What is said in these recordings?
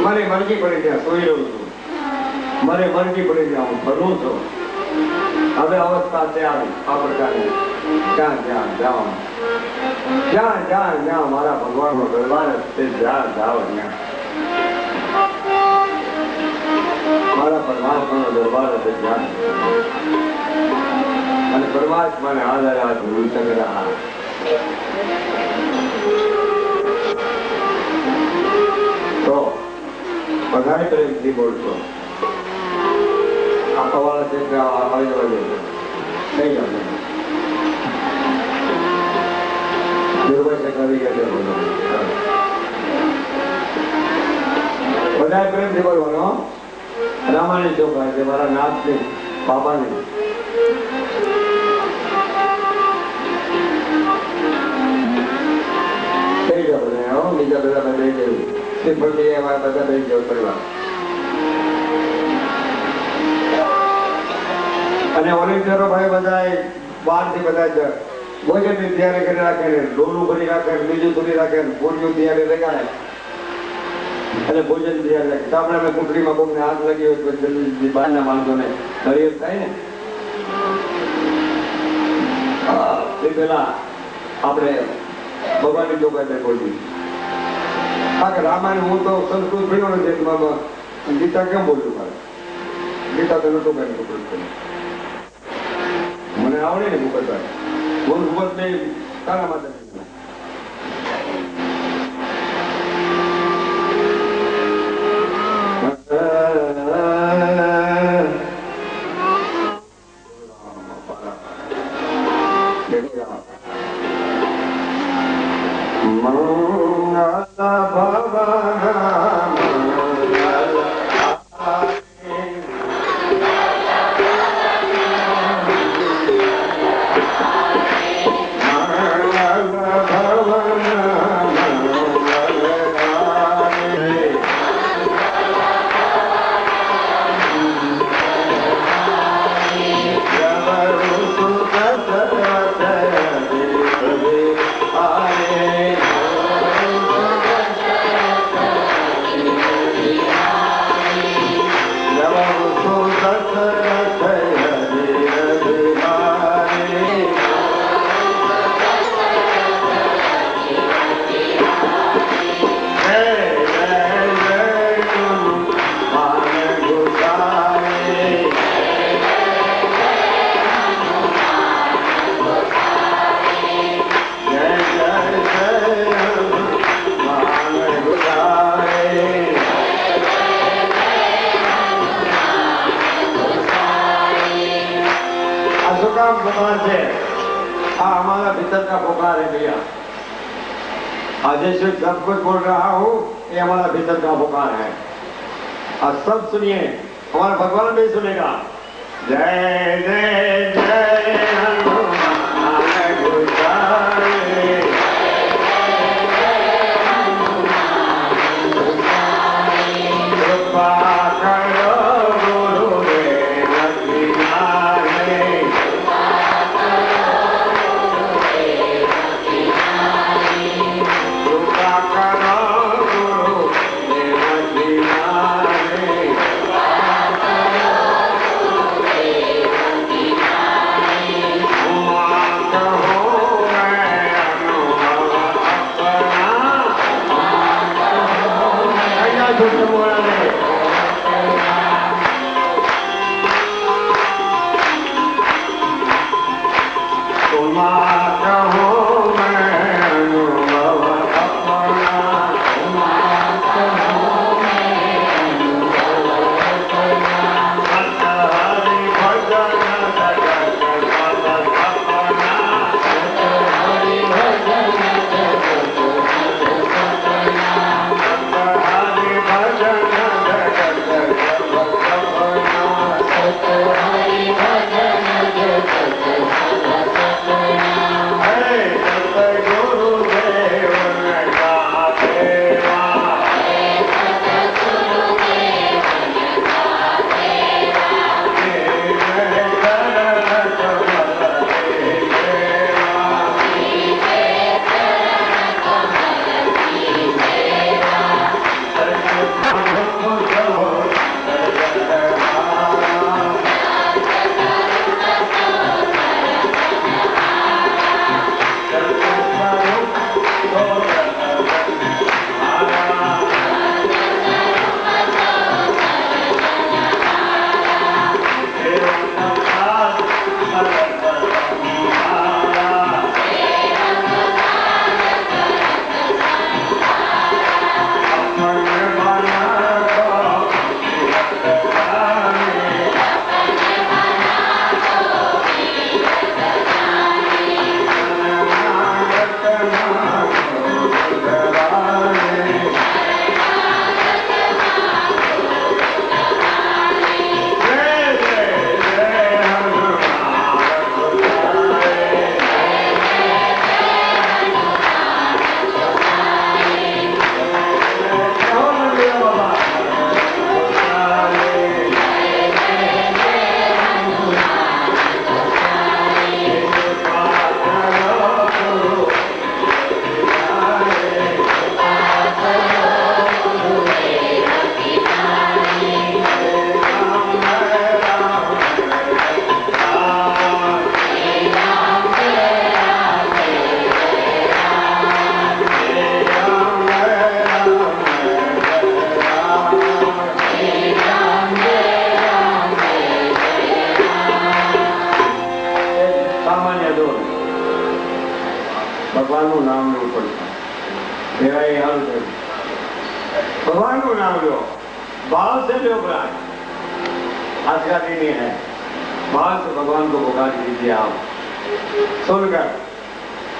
મને મરજી પડી ત્યાં સોઈ રહ્યો છું, મને મરજી પડી ત્યાં હું ફરું છું. હવે અવસ્થા છે આવી આ પ્રકારની. જ્યાં જ્યાં જાઓ, જ્યાં જ્યાં જ્યાં મારા ભગવાનનો દરબાર તે જ્યાં જાઓ ત્યાં મારા પરમાત્માનો દરબાર છે જ્યાં, અને પરમાત્માને આધારે આ ગુરુ ચક્ર તો બધાને પ્રેમથી બોલશો. આપવા વાળા છે આવી જવા જોઈએ નહીં જાણે બધા પ્રેમથી બોલવાનો. રામાની ચોખા છે મારા નાથની બાપાની. થઈ જાવ બીજા બધા બધા જવું સિમ્પલ બધા થઈ જવું પરિવાર. અને વોલેન્ટિયરો ભાઈ બધા બહારથી બધા જ ભોજન ની તૈયારી કરી રાખે, ડોલું ભરી રાખે, બીજું ભરી રાખે, પૂરીઓ તૈયારી લગાડે અને ભોજન તૈયાર રાખે. તો આપણે કુટડીમાં કોઈને હાથ લાગી હોય તો જલ્દી બહારના માણસોને હરિયત થાય ને એ પેલા આપણે ભગવાનની ચોખાઈ બોલવી. હા કે રામાયણ હું તો સંસ્કૃત થયો નથી, ગીતા કેમ બોલ્યું મારે? ગીતા તો નતું કઈ પકડતું, મને આવડે ને મુકતવા બોલ બોલ નહીં તારા માટે. हमारा भीतर का पुकार है भैया, आज जो सब कुछ बोल रहा हूँ ये हमारा भीतर का पुकार है. और सब सुनिए, हमारा भगवान भी सुनेगा. जय जय जय हनुमान गोसाई. कृपा करो गुरुदेव किनारे. भजन भगवान को नाम लो, भाव से लो प्राण। आज का दिन ही है, भाव से भगवान को पुकार कीजिए आप, सुनकर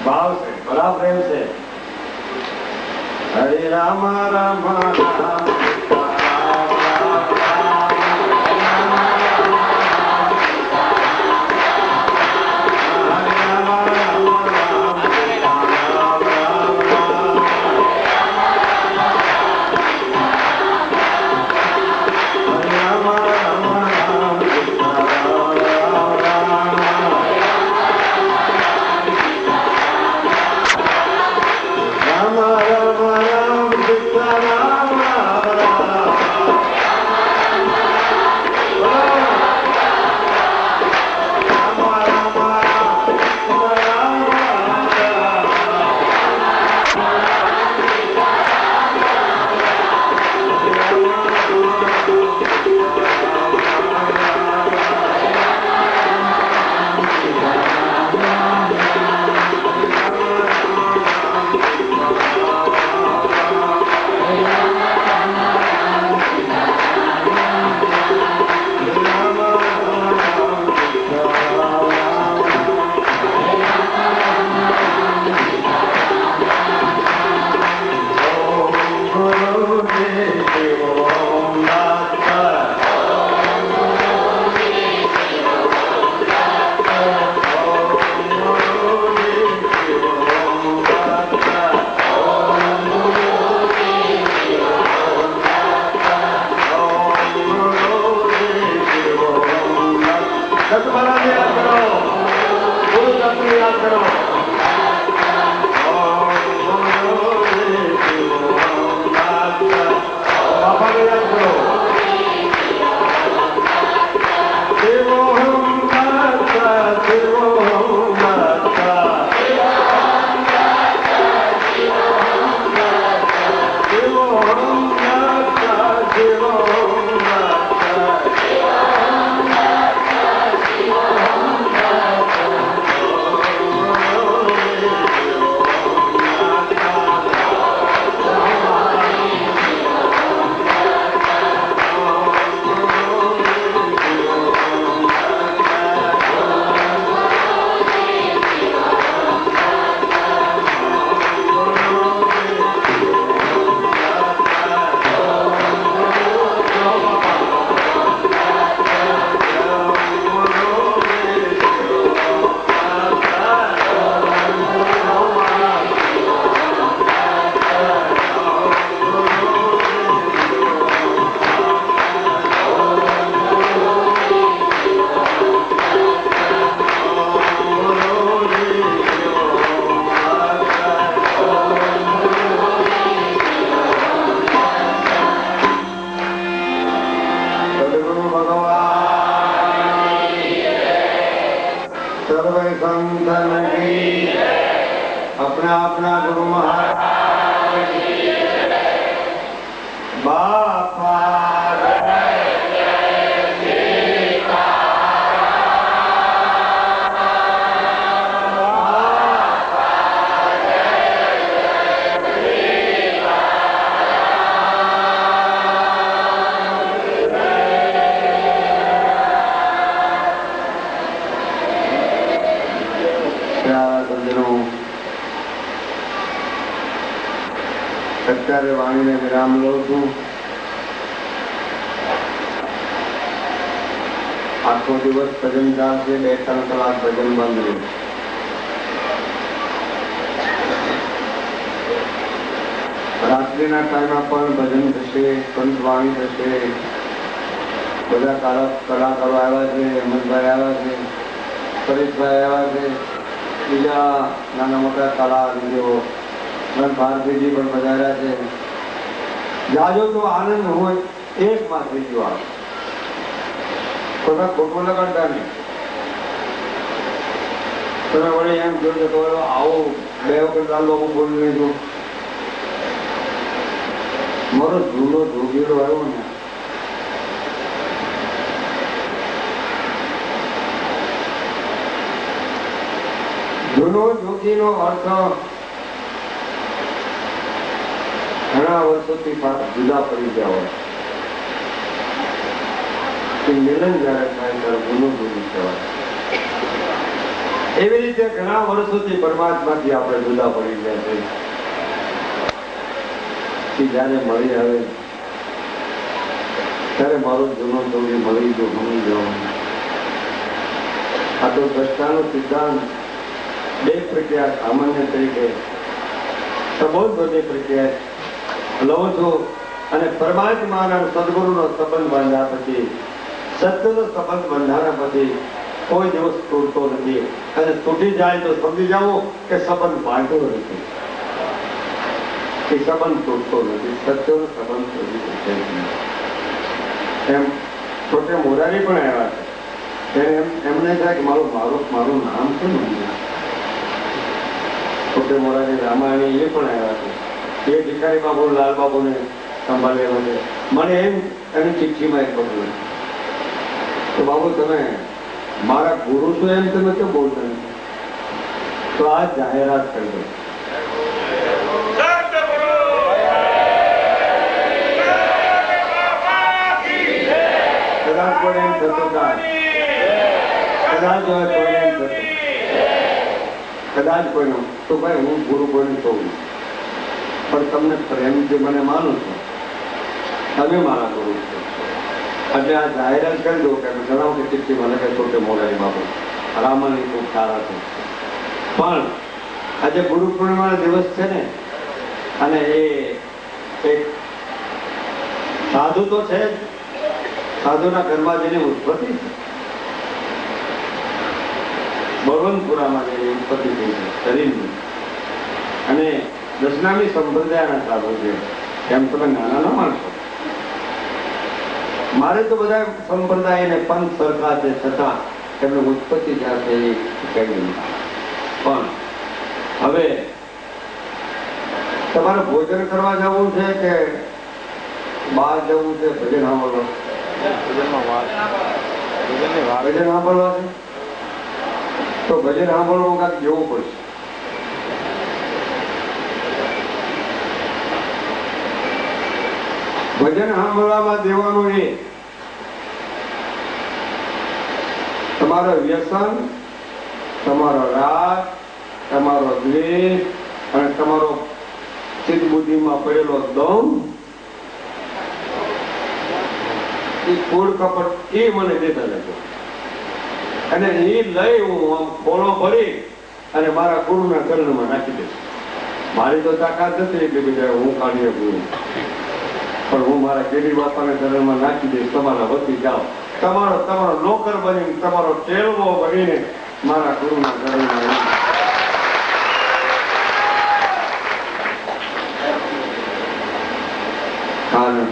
भाव से, बड़ा प्रेम से। हरे राम राम राम अपना अपना गुरु महाराज बापा અત્યારે વાણીને વિરામ લઉં છું. આખો દિવસ ભજન ચાલશે, 2-3 કલાક ભજન બંધ રહ્યું. રાત્રિના ટાઈમમાં પણ ભજન થશે, સંત વાણી થશે. બધા કલાકારો આવ્યા છે, હેમંતભાઈ આવ્યા છે, પરેશભાઈ આવ્યા છે, બીજા નાના મોટા કલાકારો ભારતીજી પણ વધાર્યા છે. જાજો તો આનંદ હોય એક માં થઈ ગયો. આ કોઈ ખોટું લગાડતા નહીં. તમે વળે એમ જોજો તો આવું 2 વખત આ લોકો બોલી લીધું. મારો જૂનો જોગીરો આવ્યો ને, જૂનો જોગીનો અર્થ ઘણા વર્ષોથી જુદા પડી ગયા હોય એ મિલન જયારે થાય ત્યારે ગુનું ગુનું કહેવાય. એવી રીતે ઘણા વર્ષોથી પરમાત્માથી આપણે જુદા પડી ગયા છે. જયારે મળી આવે ત્યારે મારો જૂનો જોડી મળી ગયો ભણી ગયો. આ તો દ્રષ્ટાનો સિદ્ધાંત બે પ્રક્રિયા સામાન્ય તરીકે પ્રબોધ બધી પ્રક્રિયા લઉં છું અને પરમાત્માના સદગુરુનો સંબંધ બાંધ્યા પછી સત્યનો સંબંધ બંધાયા પછી કોઈ દિવસ તૂટતો નથી અને તૂટી જાય તો સમજી જાઓ કે સંબંધ બાંધ્યો નથી. એ સંબંધ તૂટતો નથી, સત્યનો સંબંધ તૂટી. એમ છોટે મોરારી પણ આવ્યા છે. એમને થાય કે મારું નામ શું છોટે મોરારી રામાયણી એ પણ આવ્યા છે. એ ભિખારી બાબુ લાલ બાબુને સંભાળ્યા છે. મને એમ એની ચિઠ્ઠીમાં એક બધું તો બાબુ તમે મારા ગુરુ છો એમ તમે કેમ બોલતા નથી? તો આ જાહેરાત કરી દો. કદાચ કોઈ એમ થતો કદાચ કોઈનો તો ભાઈ હું ગુરુ કોઈને છું પણ તમને પ્રેમથી મને માનું છું, તમે મારા ગુરુ છો. એટલે આ જાહેરાત કરી દો કે જણાવો કે ચિઠ્ઠી મને કે છોટે મોરારી બાબુ રામાની ખૂબ સારા છે. પણ આજે ગુરુ પૂર્ણિમાનો દિવસ છે ને, અને એ એક સાધુ તો છે જ, સાધુના ઘરમાં જેની ઉત્પત્તિ છે, બળવંતપુરામાં જેની ઉત્પત્તિ થઈ છે શરીરની, અને દશનામી સંપ્રદાયના સાધુ છે. એમ તમે નાના ના માણસો. મારે તો બધા સંપ્રદાય અને પંથ સરખા છે, છતાં એમની ઉત્પત્તિ જ્યાં છે એ કઈ નહીં. પણ હવે તમારે ભોજન કરવા જવું છે કે બહાર જવું છે? ભજન સાંભળવા? ભજન સાંભળવા છે તો ભજન સાંભળવું કાંઈક જવું પડશે. ભજન સાંભળવામાં દેવાનું એ તમારો વ્યસન, તમારો રાગ, તમારો દ્વેષ અને તમારો ચિત્ત બુદ્ધિમાં પડેલો દમ, એ કૂડ કપટ એ મને દેતા જતો અને એ લઈ હું આમ ખોળો ભરી અને મારા ગુરુના ચરણમાં નાખી દઈશ. મારી તો તાકાત નથી એટલે બીજા હું કાઢી શકું, પણ હું મારા કેડી બાપાના ચરણમાં નાખી દઈશ. તમારા વતી જાઓ, તમારો નોકર બનીને, તમારો ટેલવો બનીને મારા ગુરુના ચરણમાં. કારણ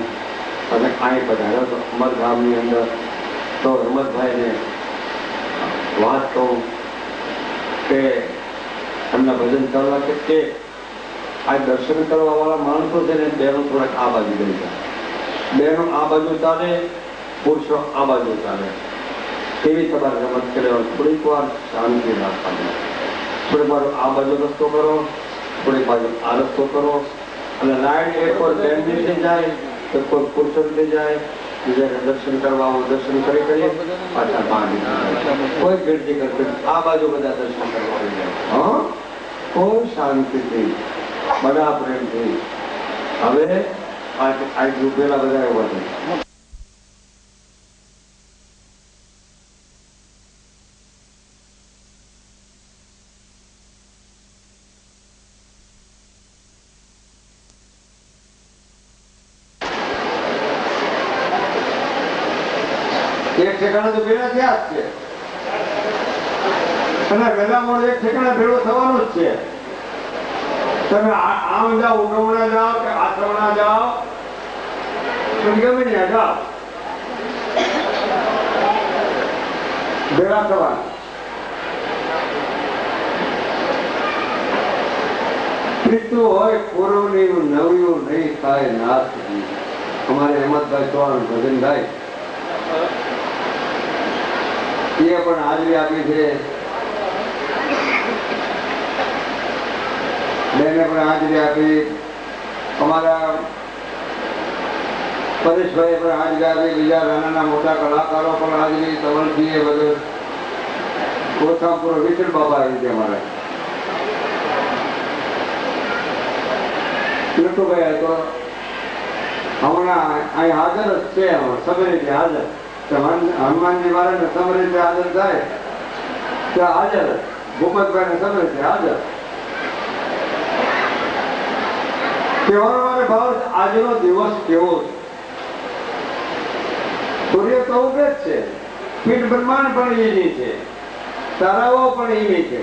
તમે કાંઈ પધાર્યો તો અમરધામની અંદર તો હિંમતભાઈને વાત કહું કે એમના ભજન કરવા કે આ દર્શન કરવા વાળા માણસો છે ને, બેનો થોડાક આ બાજુ ગઈ જાય, બેનો આ બાજુ ચાલે, પુરુષો આ બાજુ ચાલે, એવી તમારે રમત કર્યો. થોડીક વાર શાંતિ રાખવાની, થોડીક વાર આ બાજુ રસ્તો કરો, થોડીક બાજુ આ રસ્તો કરો, અને લાઈન એક વાર બેન થઈ જાય તો કોઈ પુરુષો થઈ જાય, બીજા દર્શન કરવા દર્શન કરી પાછા બહાર કોઈ ગીરજી કરશે. આ બાજુ બધા દર્શન કરવા આવી જાય. હા, કોઈ શાંતિથી, બધા પ્રેમથી. હવે આ ડૂબેલા બધા એવા છે. એક ઠેકાણે તો ભેળા થયા જ છે, અને વહેલા મોડ એક ઠેકાણે ભેળો થવાનું જ છે. તમે આમ જાઓ, ઉગમણા જાઓ કે આથમણા જાઓ, ગમે ત્યાં જાઓ, ભેળા થવા. પીતું હોય પૂર્વની નવ્યું નહીં થાય નાથ. અમારે હેમંતભાઈ ચૌહાણ ભજન ગાય, એ પણ હાજરી આપી છે, બેને પણ હાજરી આપી, અમારા પરેશભાઈ પણ હાજર આવી, બીજા નાના મોટા કલાકારો પણ હાજરી, તવલજી બધું કોથાપુરો વિઠ્ઠલ બાબા આવી છે અમારે. લટુભાઈ તો હમણાં અહીં હાજર જ છે, સબ રીતે હાજર. હનુમાનજી મહારાજ સબ રીતે હાજર થાય ત્યાં હાજર, ભૂપતભાઈ ને સબ રીતે હાજર. કહેવાનો મારે ભાવ આજનો દિવસ કેવો છે. સૂર્ય તો ઉગે જ છે, પીઠ બ્રહ્માંડ પણ એની છે, તારાઓ પણ એની છે.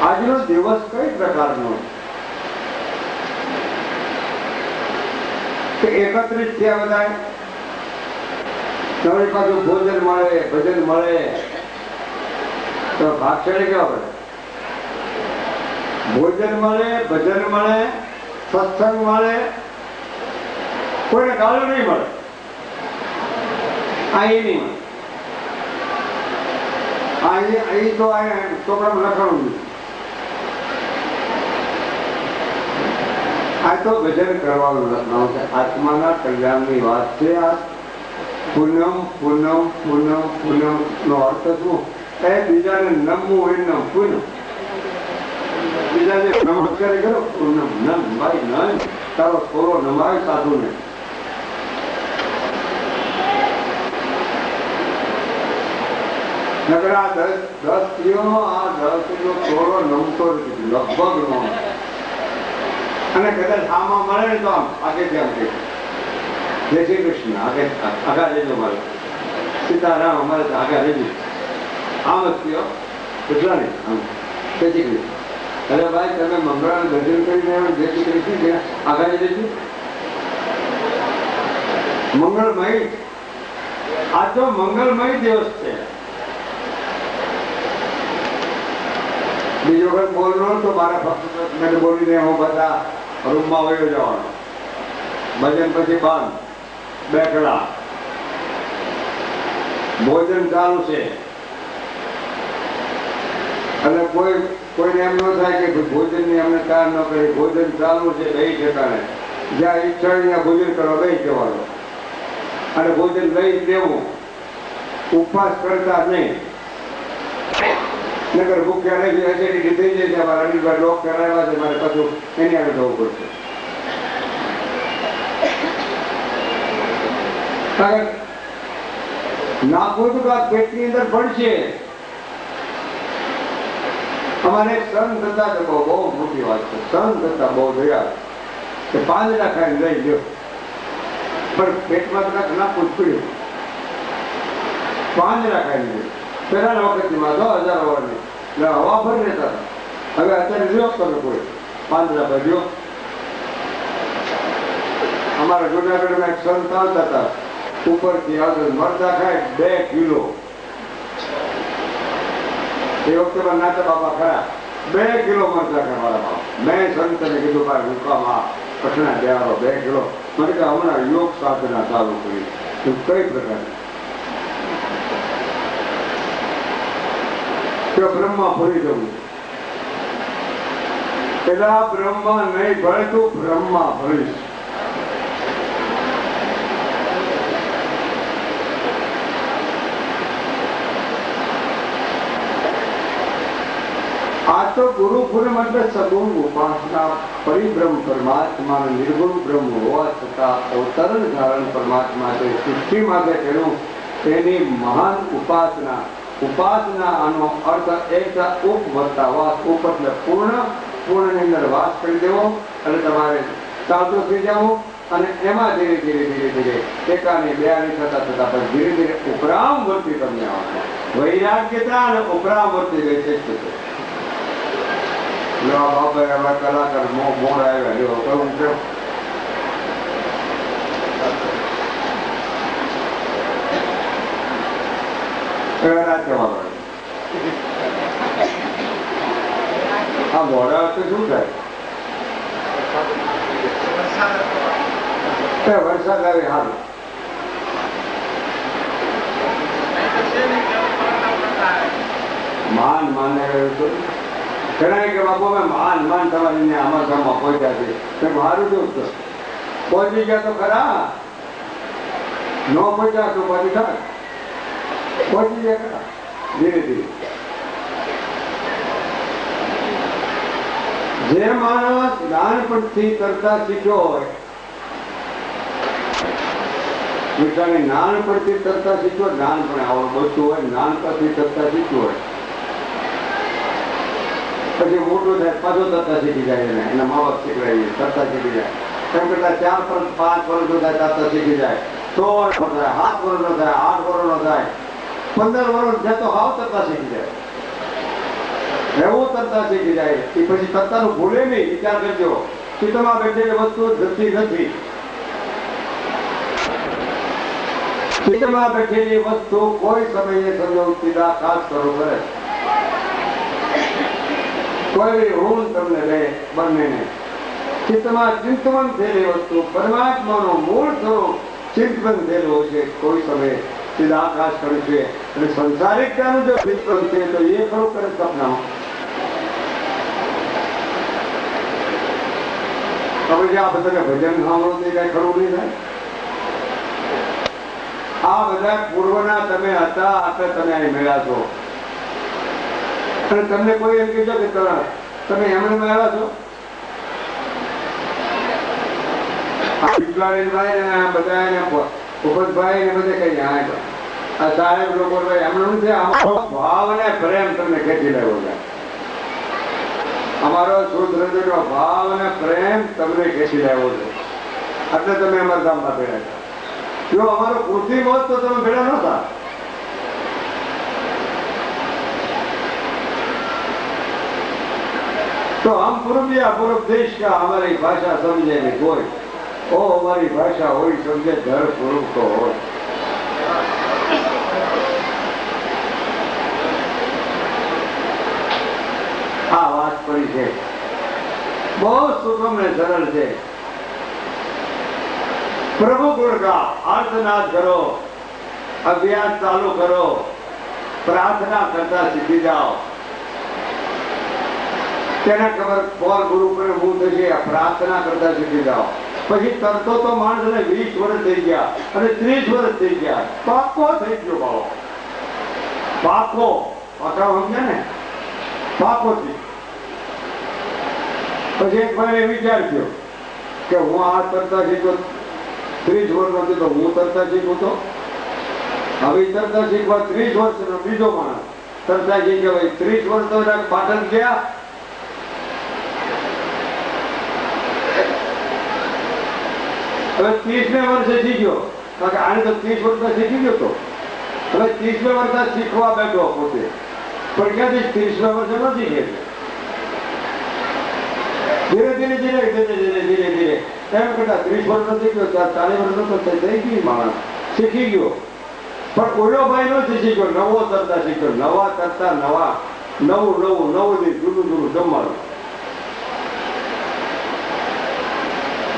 આજનો દિવસ કઈ પ્રકારનો કે એકત્રિત થયા બધા, તમારી પાછું ભોજન મળે, ભજન મળે તો ભાગશાળી કેવા પડે. ભોજન મળે, ભજન મળે, સત્સંગ મળે, કોઈને ગાળો નહીં મળે. આ એ નહીં મળે. અહીં તો છોકરામાં લખવાનું આ તો ભજન કરવાનું લખવાનું છે. આત્માના કલ્યાણની વાત છે. આ પૂનમ પૂનમ પૂનમ પૂનમ નો અર્થ શું? એ બીજાને નમવું હોય નમ પૂનમ, બીજાને નમસ્કાર કરો પૂનમ નમ ભાઈ ન તારો થોડો નમાય સાધુ ને. નગર આ 10 સ્ત્રીઓનો આ 10 સ્ત્રીઓ થોડો નમતો લગભગ નો, અને કદાચ આમાં મળે ને તો આમ આગળ આમ કે જય શ્રી કૃષ્ણ આગળ લેજો, મારે સીતારામ અમારે આગળ લેજો, આમ જ કયો કેટલા ને આમ જય શ્રી કૃષ્ણ. અરે ભાઈ તમે મંગળા દર્શન કરીને જય શ્રી કૃષ્ણ આગળ લેજો. મંગળમય, આ તો મંગળમય દિવસ છે. બીજો વખત બોલનો તો મારા ફક્ત બોલીને હું બધા રૂમમાં વયો જવાનો. ભજન પછી બંધ, બેકડા, ભોજન ચાલુ છે. અને કોઈને એમ ન થાય કે ભોજનની અમને કાર ન કરી, ભોજન ચાલુ છે બે ઠેકાણે, જ્યાં ઈચ્છા ત્યાં ભોજન કરવા બે જવાનું અને ભોજન લઈ દેવું, ઉપવાસ કરતા નહીં. નગર ભૂખ્યા રહી એસિડિટી થઈ જાય છે. અમારા અનિલભાઈ ડોક્ટર આવ્યા છે, મારે પાછું એની આગળ જવું પડશે. નાખવું તો પેટની અંદર પડશે. અમારે સંત હતા તો બહુ મોટી વાત છે. સંત હતા બહુ જોયા કે પાંદડા ખાઈને લઈ ગયો, પણ પેટમાં તો નાખવું જ પડ્યું. પાંદડા ખાઈને ગયો. પેલાના વખતમાં 10,000 વર્ષની હવા ભર રહેતા હતા. હવે અત્યારે લ્યો તમે કોઈ પાંદડા પર લ્યો. અમારા જુનાગઢમાં એક સંત આવતા હતા, ઉપરથી આવતા મરચા ખાય 2 કિલો. એ વખતે નાતા બાપા ખરા 2 કિલો મરચા ખાય મારા બાપ. મેં સંતને કીધું ભાઈ હુકામાં કઠણા દેવારો 2 કિલો. મને કે હમણાં યોગ સાધના ચાલુ કરી. કઈ પ્રકારની બ્રહ્મા ભરી જવું. પેલા બ્રહ્મા નહીં ભરે તું બ્રહ્મા ભરીશ. આ તો ગુરુ પૂર્ણ એટલે સગુણ ઉપાસના, પરિબ્રહ્મ પરમાત્મા, નિર્ગુણ બ્રહ્મ હોવા છતાં અવતરણ ધારણ પરમાત્મા છે. સૃષ્ટિ માટે તેનું તેની મહાન ઉપાસના. ઉપાસના આનો અર્થ એક ઉપવત્તા વાસ. ઉપ એટલે પૂર્ણ, પૂર્ણની અંદર વાસ કરી દેવો એટલે તમારે ચાલતું થઈ જવું. અને એમાં ધીરે ધીરે ધીરે ધીરે એકાની બેની થતા થતા પછી ધીરે ધીરે ઉપરામ વર્તી તમને આવશે. વૈરાગ્યતા અને ઉપરામ વર્તી ગઈ છે. બાપા એવા કલાકાર મોડ આવ્યા જો કહું છે. આ મોડા વખતે શું થાય? વરસાદ આવે હાલ. માન માને ઘણા કે બાપુ અમે માન માન તમારીને અમારા ગામમાં પહોંચ્યા છે. મારું જો પહોંચી ગયા તો ખરા, ન પહોંચ્યા તો પછી થાય. પહોંચી ગયા ખરા ધીરે ધીરે. જે માણસ નાનપણથી કરતા શીખ્યો હોય, નાનપણથી કરતા શીખ્યો, નાનપણે આવડું બધું હોય, નાનપણથી કરતા શીખ્યું હોય, પછી મોટું થાય પાછો તરતા શીખી જાય. એને એના મા બાપ શીખવાડીએ તરતા શીખી જાય. એમ કરતા 4 વર્ષ 5 વર્ષ થાય તરતા શીખી જાય. 6 વર્ષ થાય, 7 વર્ષ નો થાય, 8 વર્ષ નો થાય, 15 વર્ષ થાય તો હાવ તરતા શીખી જાય. એવું તરતા શીખી જાય. એ પછી તરતાનું ભૂલે નહીં. વિચાર કરજો, ચિત્તમાં બેઠેલી વસ્તુ જતી નથી. ચિત્તમાં બેઠેલી વસ્તુ કોઈ સમયે સમજો સીધા ખાસ કરો કરે. કોઈ ઋણ તમને લે બંનેને. ચિત્તમાં ચિંતવન થયેલી વસ્તુ પરમાત્માનો મૂળ સ્વરૂપ ચિંતવન થયેલું છે. કોઈ સમયે સીધા આકાશ કર્યું છે. અને સંસારિકતાનું જો ચિંતન છે તો એ ખરું કરે સપનામાં. હવે જે આ બધા ભજન સાંભળો તે કઈ ખરું નહીં થાય. આ બધા પૂર્વના તમે હતા, આપણે તમે અહીં મળ્યા છો. અને તમને કોઈ એમ કહેજો કે તમે એમણે મળ્યા છો? ભૂપતભાઈ ને બધે કઈ આ સાહેબ લોકો એમણે નથી. ભાવ અને પ્રેમ તમને ખેંચી લેવો છે. અમારો શુદ્ધ હૃદયનો ભાવ અને પ્રેમ તમને ખેંચી લેવો છે. એટલે તમે અમારા ગામમાં ભેળા છો. જો અમારો પૃથ્વી હોત તો તમે ભેળા નહોતા. तो हम पूर्विया पूर्व देश का हमारी भाषा समझे नहीं कोई. ओ हमारी भाषा वही समझे घर पूर्व को हो. આ વાત પડી છે બહુ સુગમ ને સરળ છે. પ્રભુ ગુણ ગાઓ, આર્તનાદ કરો, અભ્યાસ ચાલુ કરો, પ્રાર્થના કરતા શીખી જાઓ. તેના ખબર ફોર ગુરુ પર હું થશે. પ્રાર્થના કરતા શીખી જાઓ. પછી તરતો તો માણસને 20 વર્ષ થઈ ગયા અને 30 વર્ષ થઈ ગયા. પાકો થઈ ગયો બાવો. પાકો પાકા સમજ્યા ને, પાકો થી. પછી એક ભાઈ વિચાર્યો કે હું આ તરતા શીખ્યો 30 વર્ષ નથી તો હું તરતા શીખું તો. હવે તરતા શીખવા 30 વર્ષનો બીજો માણસ તરતા શીખ્યો. 30 વર્ષ તો પાટણ ગયા. હવે 30મે વર્ષે શીખ્યો. કારણ કે આને તો 30 વર્ષમાં શીખી ગયો તો. હવે 30મે વર્ષે શીખવા બેઠો પોતે. પણ ક્યાંથી 30મે વર્ષે ન શીખે. ધીરે ધીરે ધીરે ધીરે ધીરે ધીરે ધીરે એમ કરતા 30 વર્ષ નથી ગયો, 40 વર્ષ તો થઈ ગઈ માણસ શીખી ગયો. પણ ઓલો ભાઈ નથી શીખ્યો, નવો તરતા શીખ્યો. નવા તરતા નવા, નવું નવું નવું નહીં, જૂનું જૂનું જમવાનું.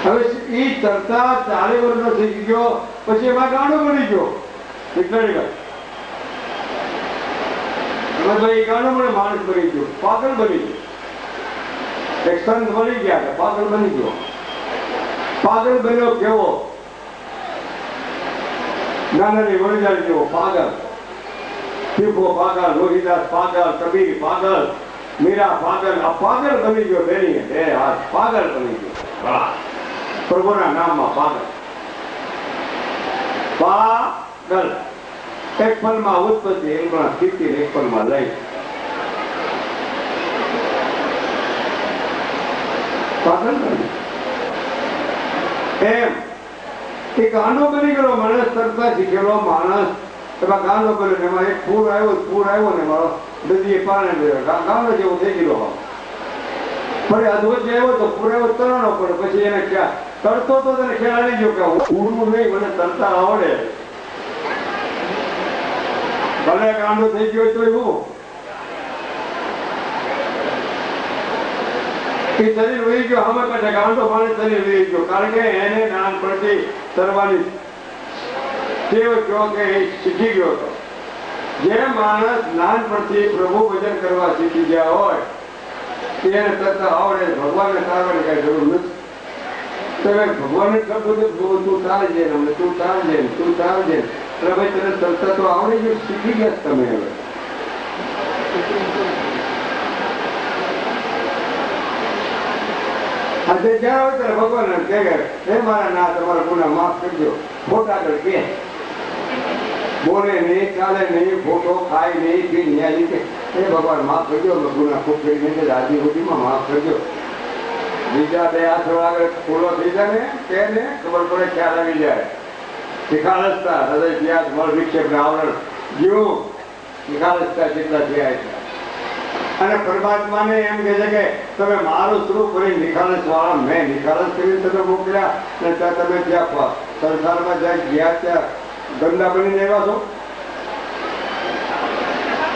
હવે એ તરતા 40 વર્ષનો શીખી ગયો. પછી એમાં ગાંડો બની ગયો. એ ગાંડો મને માણસ બની ગયો, પાગલ બની ગયો. એક સંત બની ગયા, પાગલ બની ગયો. પાગલ બન્યો કેવો? નાનાની વણજાર જેવો પાગલ. શીખો પાગલ, રોહિદાસ પાગલ, કબીર પાગલ, મીરા પાગલ. આ પાગલ બની ગયો. બેની બે હાથ પાગલ બની ગયો. પ્રભુના નામમાં પાગલ. પાગલ એક પલમાં ઉત્પત્તિ, એક સ્થિતિ, એક પલમાં લઈ. પાગલ એમ એક ગાંડો બની ગયેલો માણસ, તરતા શીખેલો માણસ. એમાં ગાંડો બન્યો. એમાં એક પૂર આવ્યો ને મારો નદીએ પાણી ગયો. ગાંડો જેવો થઈ ગયેલો. ફરી અદભુત આવ્યો તો પૂર આવ્યો તરવાનો પડે. પછી એને ક્યાં તરતો તો તેને ખ્યાલ આવી ગયો કે પૂરનું નહીં, મને તરતા આવડે. ભલે ગાંડો થઈ ગયો તો એવું શરીર વહી ગયો. હવે કદાચ ગાંડો માણસ શરીર વહી ગયો. કારણ કે એને નાનપણથી તરવાની ટેવ કયો કે એ શીખી ગયો હતો. જે માણસ નાનપણથી પ્રભુ ભજન કરવા શીખી ગયા હોય એને તરતા આવડે, ભગવાનને તારવાની કઈ જરૂર નથી. તમે ભગવાનને કહો છો તું ચાલજે ને તું ચાલજે ને તું ચાલજે, એટલે ભાઈ તને તરતા તો આવડી ગયું, શીખી ગયા તમે. હવે આજે જ્યાં હોય ત્યારે ભગવાન કે હે મારા ના તમારા ગુના માફ કરજો. ખોટા આગળ કે બોલે નહીં, ચાલે નહીં, ખોટો ખાય નહીં, પી ન્યાય રીતે હે ભગવાન માફ કરજો, ગુના ખૂબ કરી નહીં, આજી સુધીમાં માફ કરજો. બીજા બે હાથ આગળ ખુલ્લો થઈ જાય ને તેને ખબર પડે, ખ્યાલ આવી જાય. નિખાલસતા હૃદય ત્યાગ મળ વિક્ષેપ ને આવરણ જીવું નિખાલસતા જેટલા થયા છે. અને પરમાત્માને એમ કહે છે કે તમે મારું સ્વરૂપ કરી નિખાલસ વાળા, મેં નિખાલસ કરી તમે મોકલ્યા અને ત્યાં તમે ત્યાં સંસારમાં જ્યાં ગયા ત્યાં ગંદા બનીને આવ્યા છો.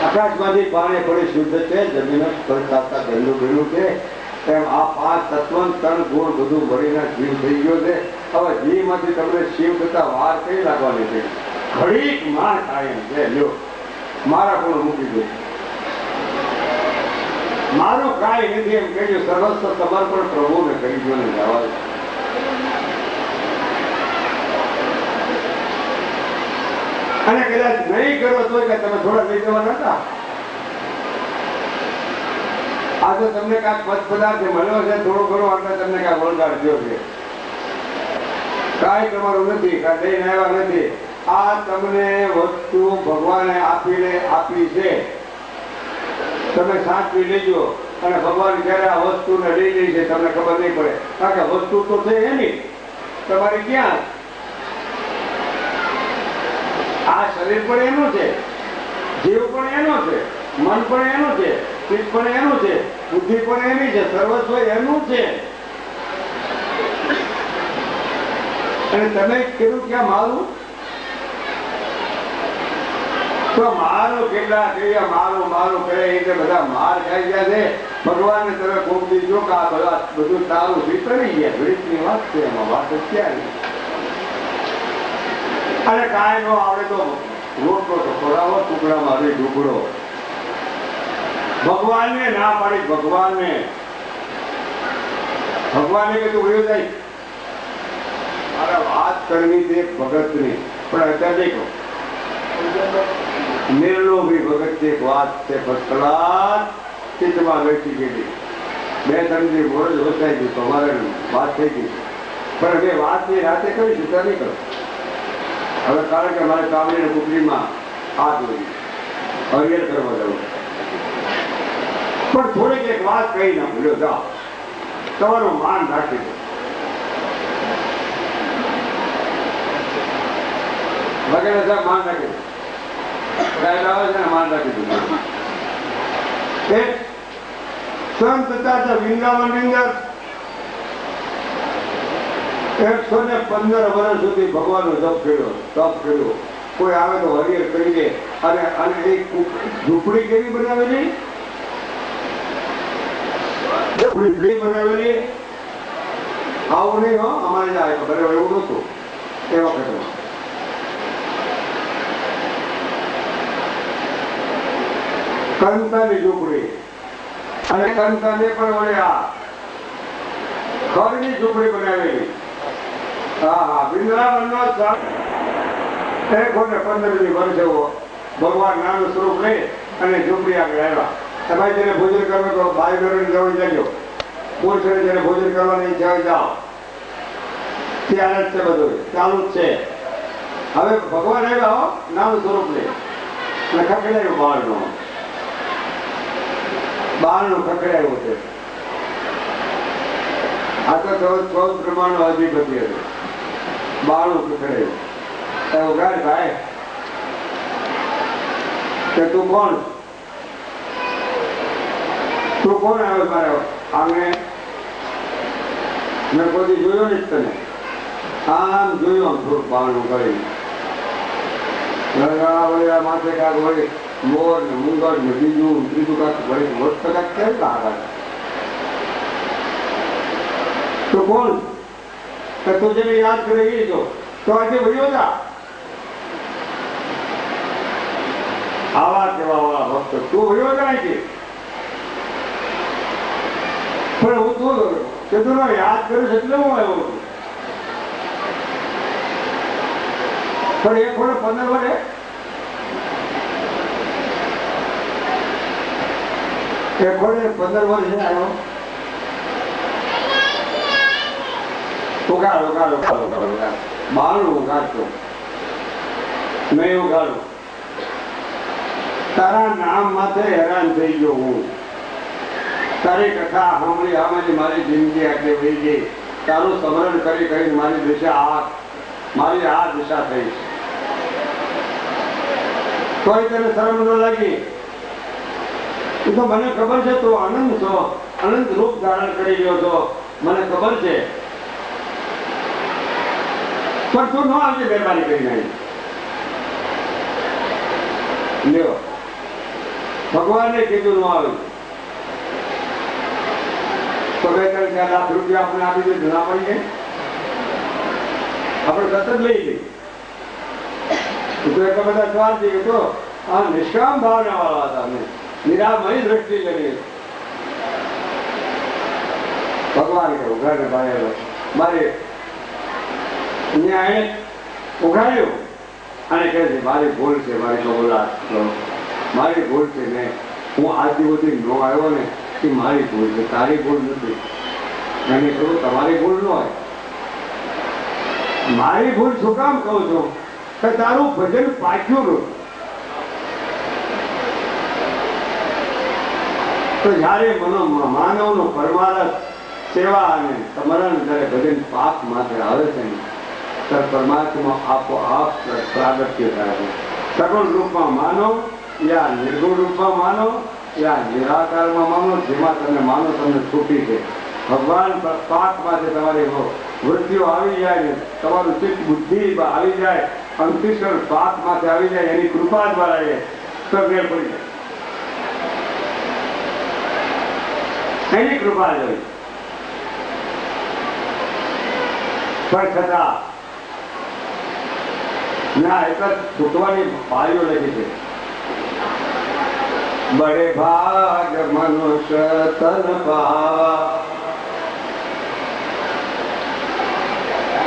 આકાશમાંથી પાણી થોડી શુદ્ધ છે, જમીન સ્પર્શતા ગંદુ ગયું છે, તેમ આ 5 તત્વ 3 ગુણ બધું મળીને જીવ થઈ ગયો છે. હવે જીવમાંથી તમને શિવ થતા વાર કઈ લાગવાની છે? ઘડીક માર થાય એમ છે. લ્યો મારા ગુણ મૂકી દો, મારું કાંઈ નથી એમ કહ્યું, સર્વસ્વ સમર્પણ પ્રભુને કરી દો ને જવા. અને કદાચ નહીં કરો તો કે તમે થોડા લઈ જવા નતા. આ તો તમને કાંઈક પદ પદાર્થ મળ્યો છે થોડો ઘણો, એટલે તમને કાંઈ વળગાડ થયો છે, કાંઈ તમારું નથી, કાંઈ લઈને આવ્યા નથી. આ તમને વસ્તુ ભગવાને આપી છે, તમે સાચવી લેજો. અને ભગવાન ક્યારે આ વસ્તુને લઈ લે છે તમને ખબર નહીં પડે, કારણ કે વસ્તુ તો છે એની, તમારી ક્યાં. આ શરીર પણ એનું છે, જીવ પણ એનો છે, મન પણ એનું છે, ચિત્ત પણ એનું છે, બુદ્ધિ પણ એની છે, સર્વસ્વ એનું છે. અને તમે કીધું ક્યાં મારું, તો મારું કેટલા કહ્યા મારું મારું કરે એટલે બધા માર ખાઈ ગયા છે. ભગવાનને તમે કોક દીધો કે આ બધા બધું તારું વિતરી ગયા, ભીડની વાત છે, એમાં વાત ક્યારે. અને કાંઈ નો આવડે તો રોટલો તો ખોરાવો, ટુકડામાં રે ઢુકડો. ભગવાનને ના પાડી, ભગવાનને કીધું વયો જાય. મારા વાત કરવી છે ભગતની, પણ અત્યારે કહો નિર્લોભી ભગત એક વાત છે, કલાક ચિત્તમાં બેઠી ગયેલી. 2-3 દી મોરજ વસાઈ ગયું, તમારે વાત થઈ ગઈ, પણ હવે વાતની રાતે કરી સુતા નહીં કરો. હવે કારણ કે મારે કામની કુકડીમાં હાથ હોય, હરિયર કરવા જવું, પણ થોડીક એક વાત કહી ના ભૂલ્યો, જાઓ તમારું માન રાખી દો. વગેરે સાહેબ માન રાખી દો, માન રાખી દીધું. સંત હતા વૃંદાવનની અંદર 115 વર્ષ સુધી ભગવાનનો જપ કર્યો, તપ કર્યો. કોઈ આવે તો હરિયર કરી દે. અને એક ઝૂંપડી કેવી બનાવેલી, બનાવેલી આવું નહીં હો, અમારે જાય બરાબર એવું નતું એ વખતે. કંતાની ઝૂંપડી, અને કંતાને પણ વળ્યા ઘરની ઝૂંપડી બનાવેલી. હા હા, વૃંદાવનનો 15 વર્ષ ભગવાન નાનું સ્વરૂપ લઈ અને ઝૂંપડી આગળ આવ્યા. તમારે જેને ભોજન કરવું તો ભાઈ બહેન જવું જજો, પુરુષોને જેને ભોજન કરવાની ઈચ્છા જાઓ, ત્યારે જ છે બધું ચાલુ જ છે. હવે ભગવાન આવ્યા નાનું સ્વરૂપ લઈ અને ખખડાયું બારનું ખખડાયું છે. આ તો 14 પ્રમાણનો અધિપતિ હતું, બારનું ખખડાયું. એવું ગાય ભાઈ કે તું કોણ આવે મારે આંગણે? મેં કોઈ જોયો નહીં તને. આમ જોયું, આમ થોડુંક બારણું કરી માથે કાક વળી મોર ને મુંગર ને બીજું ત્રીજું કાક વળી મોટ કાક કેમ લાગે? તો કોણ કે તું જેને યાદ કરે એ જો તો આજે ભર્યો જા. આવા કેવા વાળા ભક્ત તું ભર્યો જાય છે. પણ હું તો કીધું યાદ કર્યું છે એટલે હું આવ્યો છું. પણ એ થોડે 15 વર્ષે એ થોડે 15 વર્ષે આવ્યો. ઉગાડો ઉગાડો ઉગાડો બાળું ઉગાડતો નહીં ઉગાડું. તારા નામ માથે હેરાન થઈ ગયો હું. તારી કથા સાંભળી આમાંથી મારી જિંદગી આટલી વહી ગઈ. તારું સ્મરણ કરી કરીને મારી આ દિશા થઈ. તોય તને શરમ ન લાગી? એ તો મને ખબર છે તું અનંત છો, અનંત રૂપ ધારણ કરી ગયો છો, મને ખબર છે. પણ તું ન આવજે મહેરબાની કરીને. લ્યો ભગવાને કીધું ન આવ્યું તો 2-4 લાખ રૂપિયા આપણે આપી દે ના પડી જાય. આપણે સતત લઈ લઈએ તો એટલા બધા સ્વાદ થઈ તો આ નિષ્કામ ભાવના વાળા હતા. અમે નિરામય દ્રષ્ટિ કરી ભગવાન કે ઉઘાડે ભાઈ મારે અહીંયા ઉઘાડ્યું અને કહે છે મારી ભૂલ છે, મારી કબૂલાત મારી ભૂલ છે. ને હું આજ દિવસથી ન આવ્યો ને એ મારી ભૂલ છે, તારી ભૂલ નથી. એને કહ્યું તમારી ભૂલ ન હોય. મારી ભૂલ શું કામ કહું છું કે તારું ભજન પાક્યું નતું. તો જયારે માનવનો પરમારથ સેવા અને સમરણ જયારે ભજન પાપ માથે આવે છે ને ત્યારે પરમાત્મા આપોઆપ પ્રાગટ્ય થાય છે. સગુણ રૂપમાં માનો યા નિર્ગુણ રૂપમાં માનો યા નિરાકારમાં માનો, જેમાં તમે માનો તમને છૂટી છે. ભગવાન પાક માટે તમારી વૃત્તિઓ આવી જાય ને તમારું ચિત્ત બુદ્ધિ આવી જાય, અંતિક્ષણ પાક માટે આવી જાય, એની કૃપા દ્વારા એ સગેર પડી જાય. એની કૃપા જોઈ. પણ છતાં ના એક જ છૂટવાની પાળીઓ લખી છે. બડે ભાગ મનુષ્ય તન પાવા.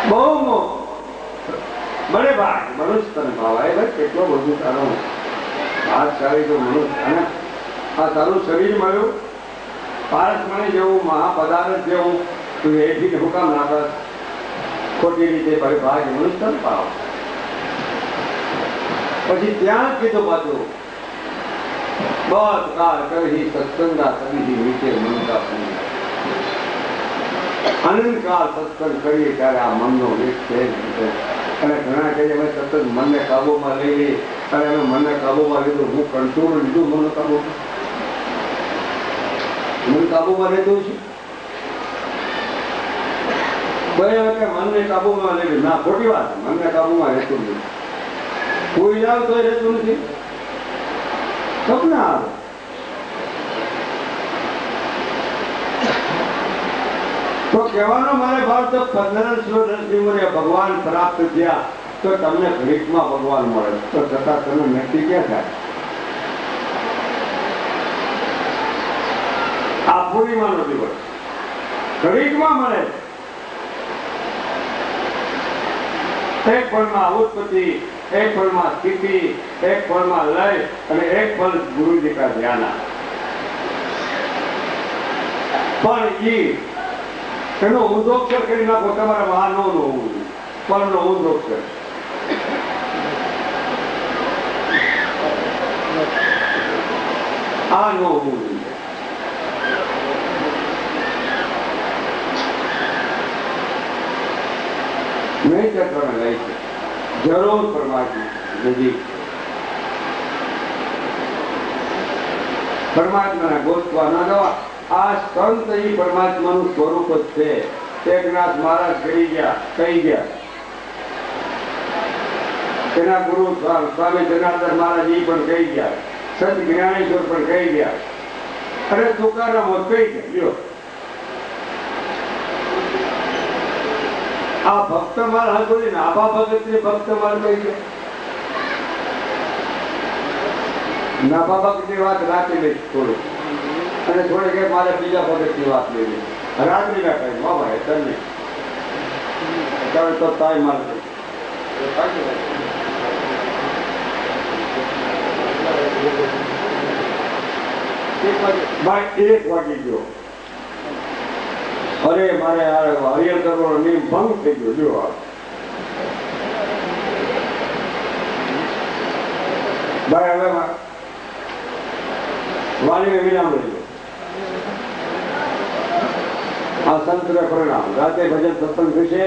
બહુ બડે ભાગ મનુષ્ય તન પાવા. એ ભાઈ કેટલો બધું તારો ભાગશાળી તો મનુષ્ય. અને આ તારું શરીર મળ્યું પારસમણી જેવું, મહાપદાર્થ જેવું, તું એથી હું કામ ના કર ખોટી રીતે બડે ભાગ મનુષ્ય તન પાવા. પછી ત્યાં કીધું પાછું બસ કાળ કરી સત્સંગા સદી નીચે મનતા પૂરી. અનંતકાળ સત્સંગ કરીએ ત્યારે આ મનનો વેગ છે. અને ઘણા કહીએ અમે સતત મનને કાબુમાં લઈ લઈએ. અને અમે મનને કાબુમાં લીધું, હું કંટ્રોલ લીધું મનને કાબુમાં. મન કાબુમાં રહેતું છે ભાઈ. મનને કાબુમાં લઈ લીધું ના, ખોટી વાત. મનને કાબુમાં રહેતું નથી. કોઈ જાવ તો રહેતું નથી. સપના આવે. તો કહેવાનો મારે ભાવ તો 1500 વર્ષની ઉંમરે ભગવાન પ્રાપ્ત થયા તો તમને ઘડીકમાં ભગવાન મળે. તો છતાં તમે નક્કી ક્યાં થાય? આ પૂર્ણિમાનો દિવસ ઘડીકમાં મળે. એક પળમાં ઉત્પત્તિ, એક પળમાં સ્થિતિ, એક પળમાં લય અને એક પળ ગુરુજી કા ધ્યાન. પણ એનો ઊંધોક્ષર કરી નાખો તમારા વાહનો નો પળનો ઊંધોક્ષર. આ નો હોવું જોઈએ. નહીં ચક્ર લઈ છે જરૂર પરમાત્મા નજીક. પરમાત્માના ગોતવા ના જવા. આ સંત એ પરમાત્માનું સ્વરૂપ જ છે. એકનાથ મહારાજ કહી ગયા એના ગુરુ સ્વામી જનાર્દન મહારાજ એ પણ કહી ગયા, સંત જ્ઞાનેશ્વર પણ કહી ગયા, અરે તુકારામ કહી ગયા. આ ભક્ત માલ હાથોડી ને આભા ભગત ને ભક્ત માલ કહી ગયા. નાભા ભગત ની વાત રાખી લઈશ થોડું. અને થોડી કે મારે બીજા પગથની વાત લેવી રાત્રિના ટાઈમ ભાઈ તને તો તાય મારે ભાઈ 1 વાગી ગયો. અરે મારે હરિયર કરવાનો નિયમ ભંગ થઈ ગયો. જો ભાઈ હવે વાલીને વિરામ લઈ આ સંતને પરિણામ રાતે ભજન સત્સંગ થશે.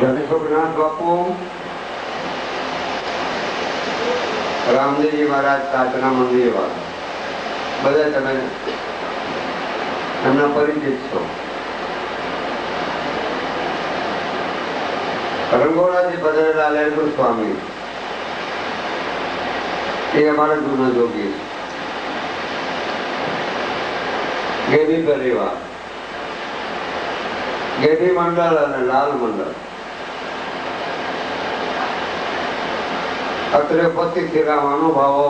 ગણેશોનાથ બાપુ રામદેવજી મહારાજ સાચના મંદિર વાળા બધા તમે એમના પરિચિત છો. રંગોળાથી પધારેલા લેલપુર સ્વામી એ અમારા જૂના જોગી ગેડી પરિવાર ગેડી મંડળ અને લાલ મંડળ અત્રે ઉપસ્થિત અનુભાવો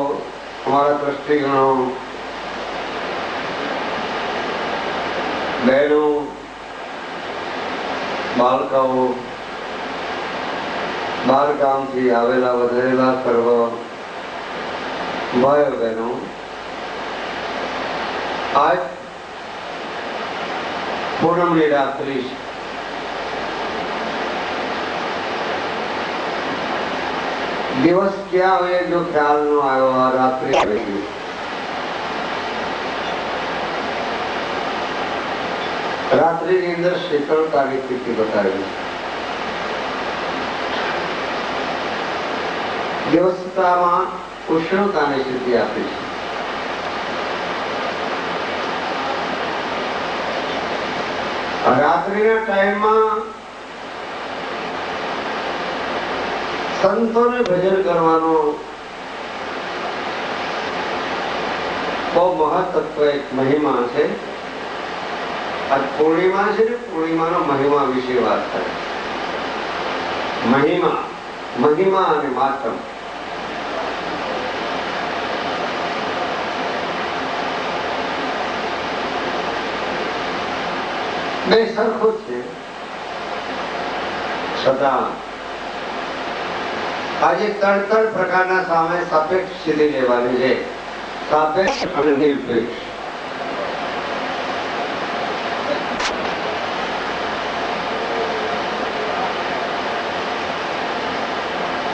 અમારા ટ્રસ્ટીગણો બહેનો બાળકાઓ બાર ગામથી આવેલા વધેલા સર્વ ભાઈઓ બહેનો આજ પૂનમની રાત્રિ દિવસ ક્યાં હોય જો ખ્યાલ નો આવ્યો. આ રાત્રિ આવી ગઈ. રાત્રિની અંદર શીતળતાની સ્થિતિ બતાવી. દિવસતામાં ઉષ્ણતાની સ્થિતિ આપી છે. રાત્રિના ટાઈમમાં સંતોને ભજન કરવાનો બહુ મહત્વ એક મહિમા છે. આ પૂર્ણિમા છે ને પૂર્ણિમાનો મહિમા વિશે વાત થાય. મહિમા અને માતમ બે સરખું છે. છતાં આજે 3 પ્રકારના સામે સાપેક્ષ સ્થિતિ લેવાની છે. સાપેક્ષ અને નિરપેક્ષ.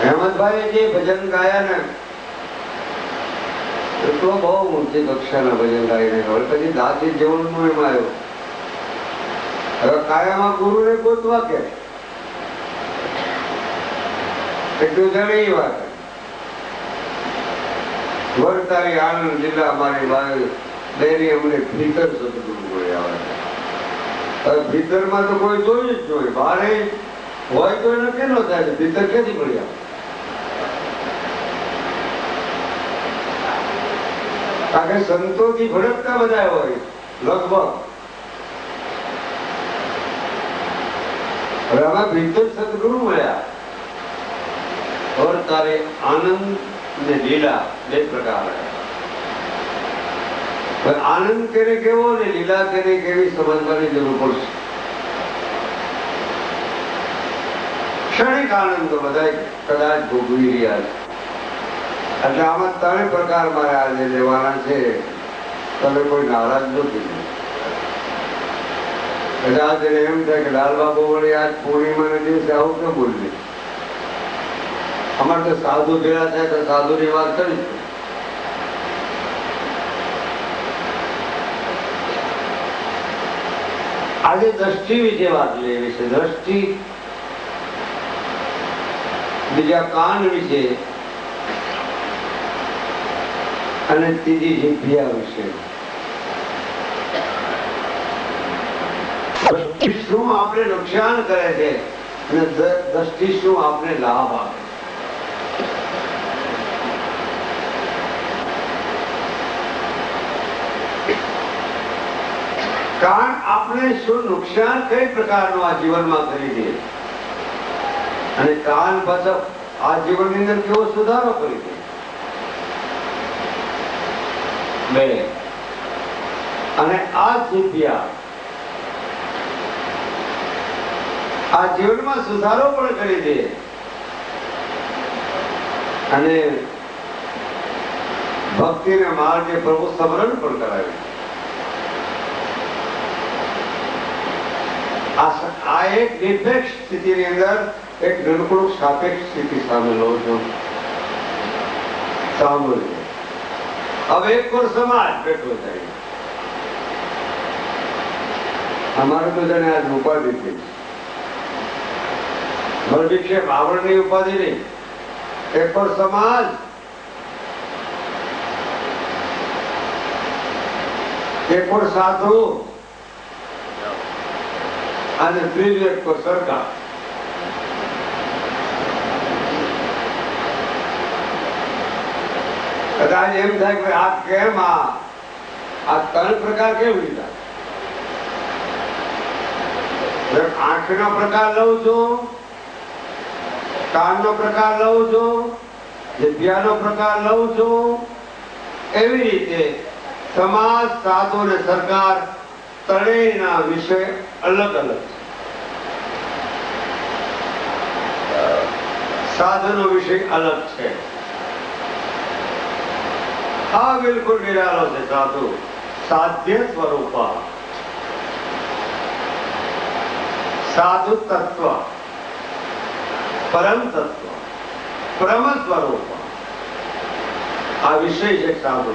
હેમંતભાઈ જે ભજન ગાયા ને એટલો બહુ ઊંચી કક્ષાના ભજન ગાઈને હવે પછી દાસી જીવનમાં એમ આવ્યો. હવે કાયામાં ગુરુને ગોતવા કે એટલું જાણી વાત. વરતારી આણંદ જિલ્લા મારી ભાઈ બેની અમને ભીતર સદગુરુ મળ્યા. હવે ભીતરમાં તો કોઈ જોયું જ જોઈએ. બહારે હોય તો એને કેમ થાય? ભીતર ક્યાંથી મળ્યા? કારણ કે સંતોથી ભડકતા બધા હોય લગભગ. હવે આમાં ભીતર સદગુરુ મળ્યા. और तारे आनंद ने लीला બે પ્રકાર. પણ આનંદ કેને કેવો ને લીલા કેને કેવી સમજવાની જરૂર પડશે. ક્ષણિક આનંદ તો બધા કદાચ ભોગવી રહ્યા છે. એટલે આમાં 3 પ્રકાર મારે આજે લેવાના છે. તમે કોઈ નારાજ નથી. કદાચ એમ થાય કે લાલ બાબુ વળી આજ પૂર્ણિમાના દિવસે આવું કેમ બોલીએ. અમારે તો સાધુ ભેળા થાય તો સાધુ ની વાત કરી. આજે દ્રષ્ટિ વિશે વાત લેવી છે. દ્રષ્ટિ, બીજા કાન વિશે અને ત્રીજી જીભ્યા વિશે. શું આપણે નુકસાન કરે છે અને દ્રષ્ટિ શું આપણે લાભ આપે. કાન આપણે શું નુકસાન કઈ પ્રકારનું આ જીવનમાં કરી દે અને કાન પાછા આ જીવનની અંદર કેવો સુધારો કરી દે. બે અને આ જીભ્યા આ જીવનમાં સુધારો પણ કરી દે અને ભક્તિના માર્ગે પ્રભુ સ્મરણ પણ કરાવે. આ એક નિરપેક્ષ સ્થિતિની અંદર એક નનકડું સાપેક્ષ સ્થિતિ સામે લો છો. સાંભળજો. હવે એક કોર સમાજ બેઠો થાય. અમારે તો જાણે આજ ઉપાધિ થઈ વિક્ષેપ આવરણની ઉપાધિ નહીં. એક કોર સમાજ એક કોર સાધુ અને ત્રીજું એક કોર સરકાર. કદાચ એમ થાય કે આ કેમ આ ત્રણ પ્રકાર કેમ લીધા? આંખનો પ્રકાર લઉં છું, કાનનો પ્રકાર લઉં છું, જીભ્યાનો પ્રકાર લઉં છું. એવી રીતે સમાજ, સાધુ અને સરકાર ત્રણેયના વિષય અલગ અલગ છે. સાધુનો વિષય અલગ છે. આ બિલકુલ નિરાળો છે. સાધુ સાધ્ય સ્વરૂપ, સાધુ તત્વ, પરમ તત્વ, પરમ સ્વરૂપ. આ વિષય છે સાધુ.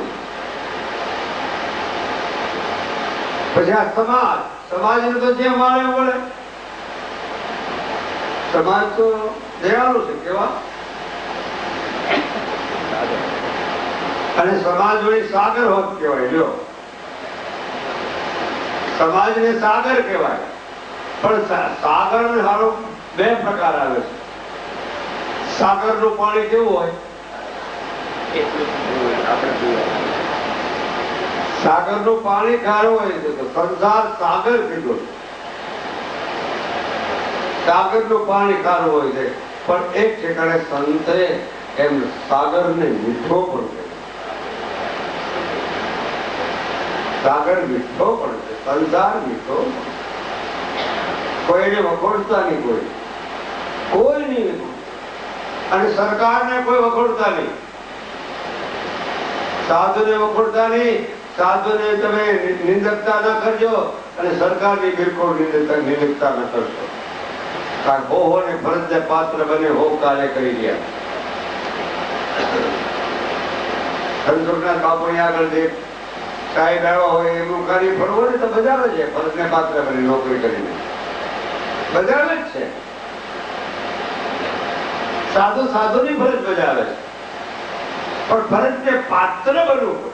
પછી આ સમાજ, સમાજને તો જે મારે મળે. સમાજ તો દયાળુ છે કેવા, અને સમાજ વળી સાગર હોત કહેવાય. જો સમાજને સાગર કહેવાય, પણ સાગર ને હારો બે પ્રકાર આવે છે. સાગર નું પાણી કેવું હોય? સાગર નું પાણી ખારું હોય છે તો સંસાર સાગર કીધું. સાગર નું પાણી ખારું હોય છે, પણ એક ઠેકાણે સંતે એમ સાગર ને મીઠો પણ છે. સાગર મીઠો પણ છે, સંસાર મીઠો. કોઈને વખોડતા નહીં, કોઈ નહીં, અને સરકારને કોઈ વખોડતા નહીં, સાધુને વખોડતા નહીં. સાધુને તમે નિંદકતા ન કરજો અને સરકારની બિલકુલ નિંદકતા ન કરશો. કારણ હો ને ફરજને પાત્ર બને હો કાલે કરી ગયા. ધનસુખના કાપોની આગળ જે સાહેબ આવ્યા હોય એમનું કાર્ય ફરવું ને તો બજાવે છે. ફરજને પાત્ર બને નોકરી કરીને બજાવે જ છે. સાધુ સાધુની ફરજ બજાવે છે, પણ ફરજને પાત્ર બનવું પડે.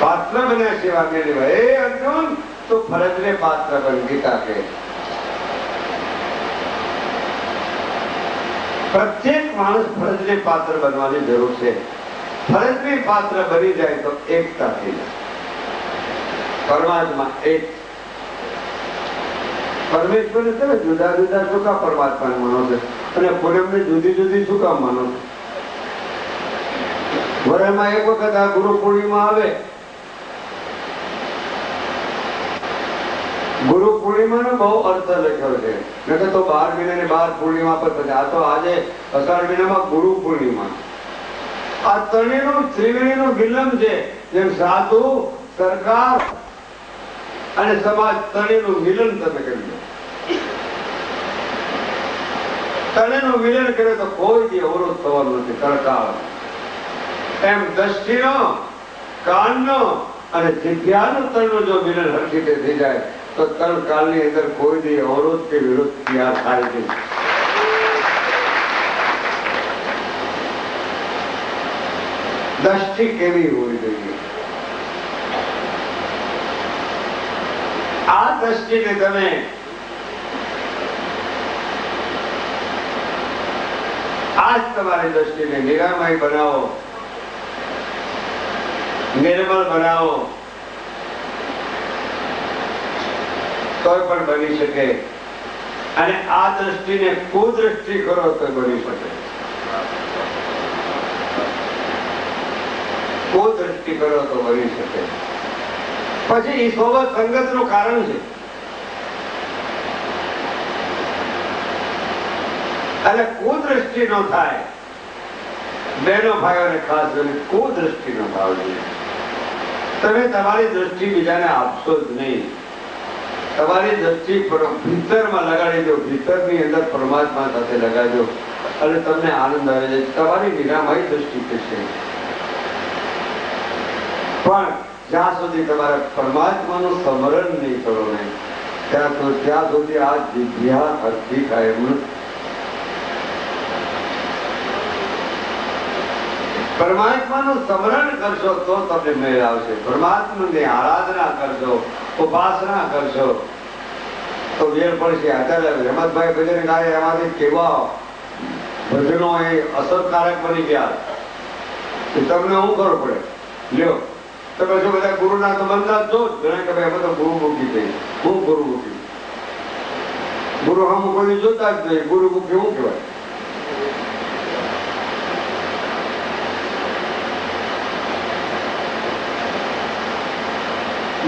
પાત્ર બન્યા સિવાય નહીં લેવાય. એ અર્જુન તો ફરજને પાત્ર બન. ગીતા કે પ્રત્યેક માણસ ફરજને પાત્ર બનવાની જરૂર છે. ફરજની પાત્ર બની જાય તો એકતા થઈ જાય. પરમાત્મા એક. પરમેશ્વરને તમે જુદા જુદા શું કામ પરમાત્માને માનો છે અને પૂનમને જુદી જુદી શું કામ માનો છો? વર્ષમાં એક વખત આ ગુરુ પૂર્ણિમા આવે. ગુરુ પૂર્ણિમાનો બહુ અર્થ લખ્યો છે. નકર તો 12 મહિનાની 12 પૂર્ણિમા પર પછી આ તો આજે અષાઢ મહિનામાં ગુરુ પૂર્ણિમા. આ ત્રણેયનું ત્રિવેણીનું મિલન છે. જેમ સાધુ, સરકાર અને સમાજ ત્રણેયનું મિલન તમે કરી દો. ત્રણેયનું મિલન કરે તો કોઈ દી અવરોધ થવાનો નથી. તડકા એમ દ્રષ્ટિનો, કાનનો અને જીભ્યાનો ત્રણનું જો મિલન હરખી રીતે થઈ જાય તો ત્રણ કાળની અંદર કોઈ દી અવરોધ કે વિરોધ તૈયાર થાય છે. દ્રષ્ટિ કેવી હોવી જોઈએ? આ દ્રષ્ટિને તમે આજ તમારી દ્રષ્ટિને નિરામય બનાવો, નિર્મળ બનાવો, તોય પણ બની શકે, અને આ દ્રષ્ટિને કુદ્રષ્ટિ કરો તો બની શકે. કુદ્રષ્ટિ કરો તો બની શકે. પછી એ સોબત સંગત નું કારણ છે. એટલે કુદ્રષ્ટિ નો થાય. બહેનો ભાઈઓને ખાસ કરીને કુદ્રષ્ટિ નો ભાવ જોઈએ. તમે તમારી દ્રષ્ટિ બીજાને આપશો જ નહીં. તમારી દ્રષ્ટિ ભીતરમાં લગાડી દો, ભીતરની અંદર પરમાત્મા સાથે લગાડજો, અને તમને આનંદ આવે છે. તમારી નિરામય દ્રષ્ટિ થશે. પણ જ્યાં સુધી તમારે પરમાત્માનું સ્મરણ નહીં કરો ને, ત્યાં સુધી આ જિજ્ઞા અર્થી કાયમ નથી. પરમાત્માનું સ્મરણ કરશો તો તમને મેળ આવશે. પરમાત્માની આરાધના કરશો, ઉપાસના કરશો તો વેર પડશે. આચાર્ય હેમંતભાઈ ભજન ગાય એમાંથી કેવા ભજનો એ અસરકારક બની ગયા તમને શું ખબર પડે. લ્યો તમે જો બધા ગુરુના તો બંધા છો જ. ઘણા કે ભાઈ અમે તો ગુરુ મૂકી દઈ. હું ગુરુ મૂકી? ગુરુ હમ કોઈ જોતા જ નહીં. ગુરુ મૂકી શું કહેવાય?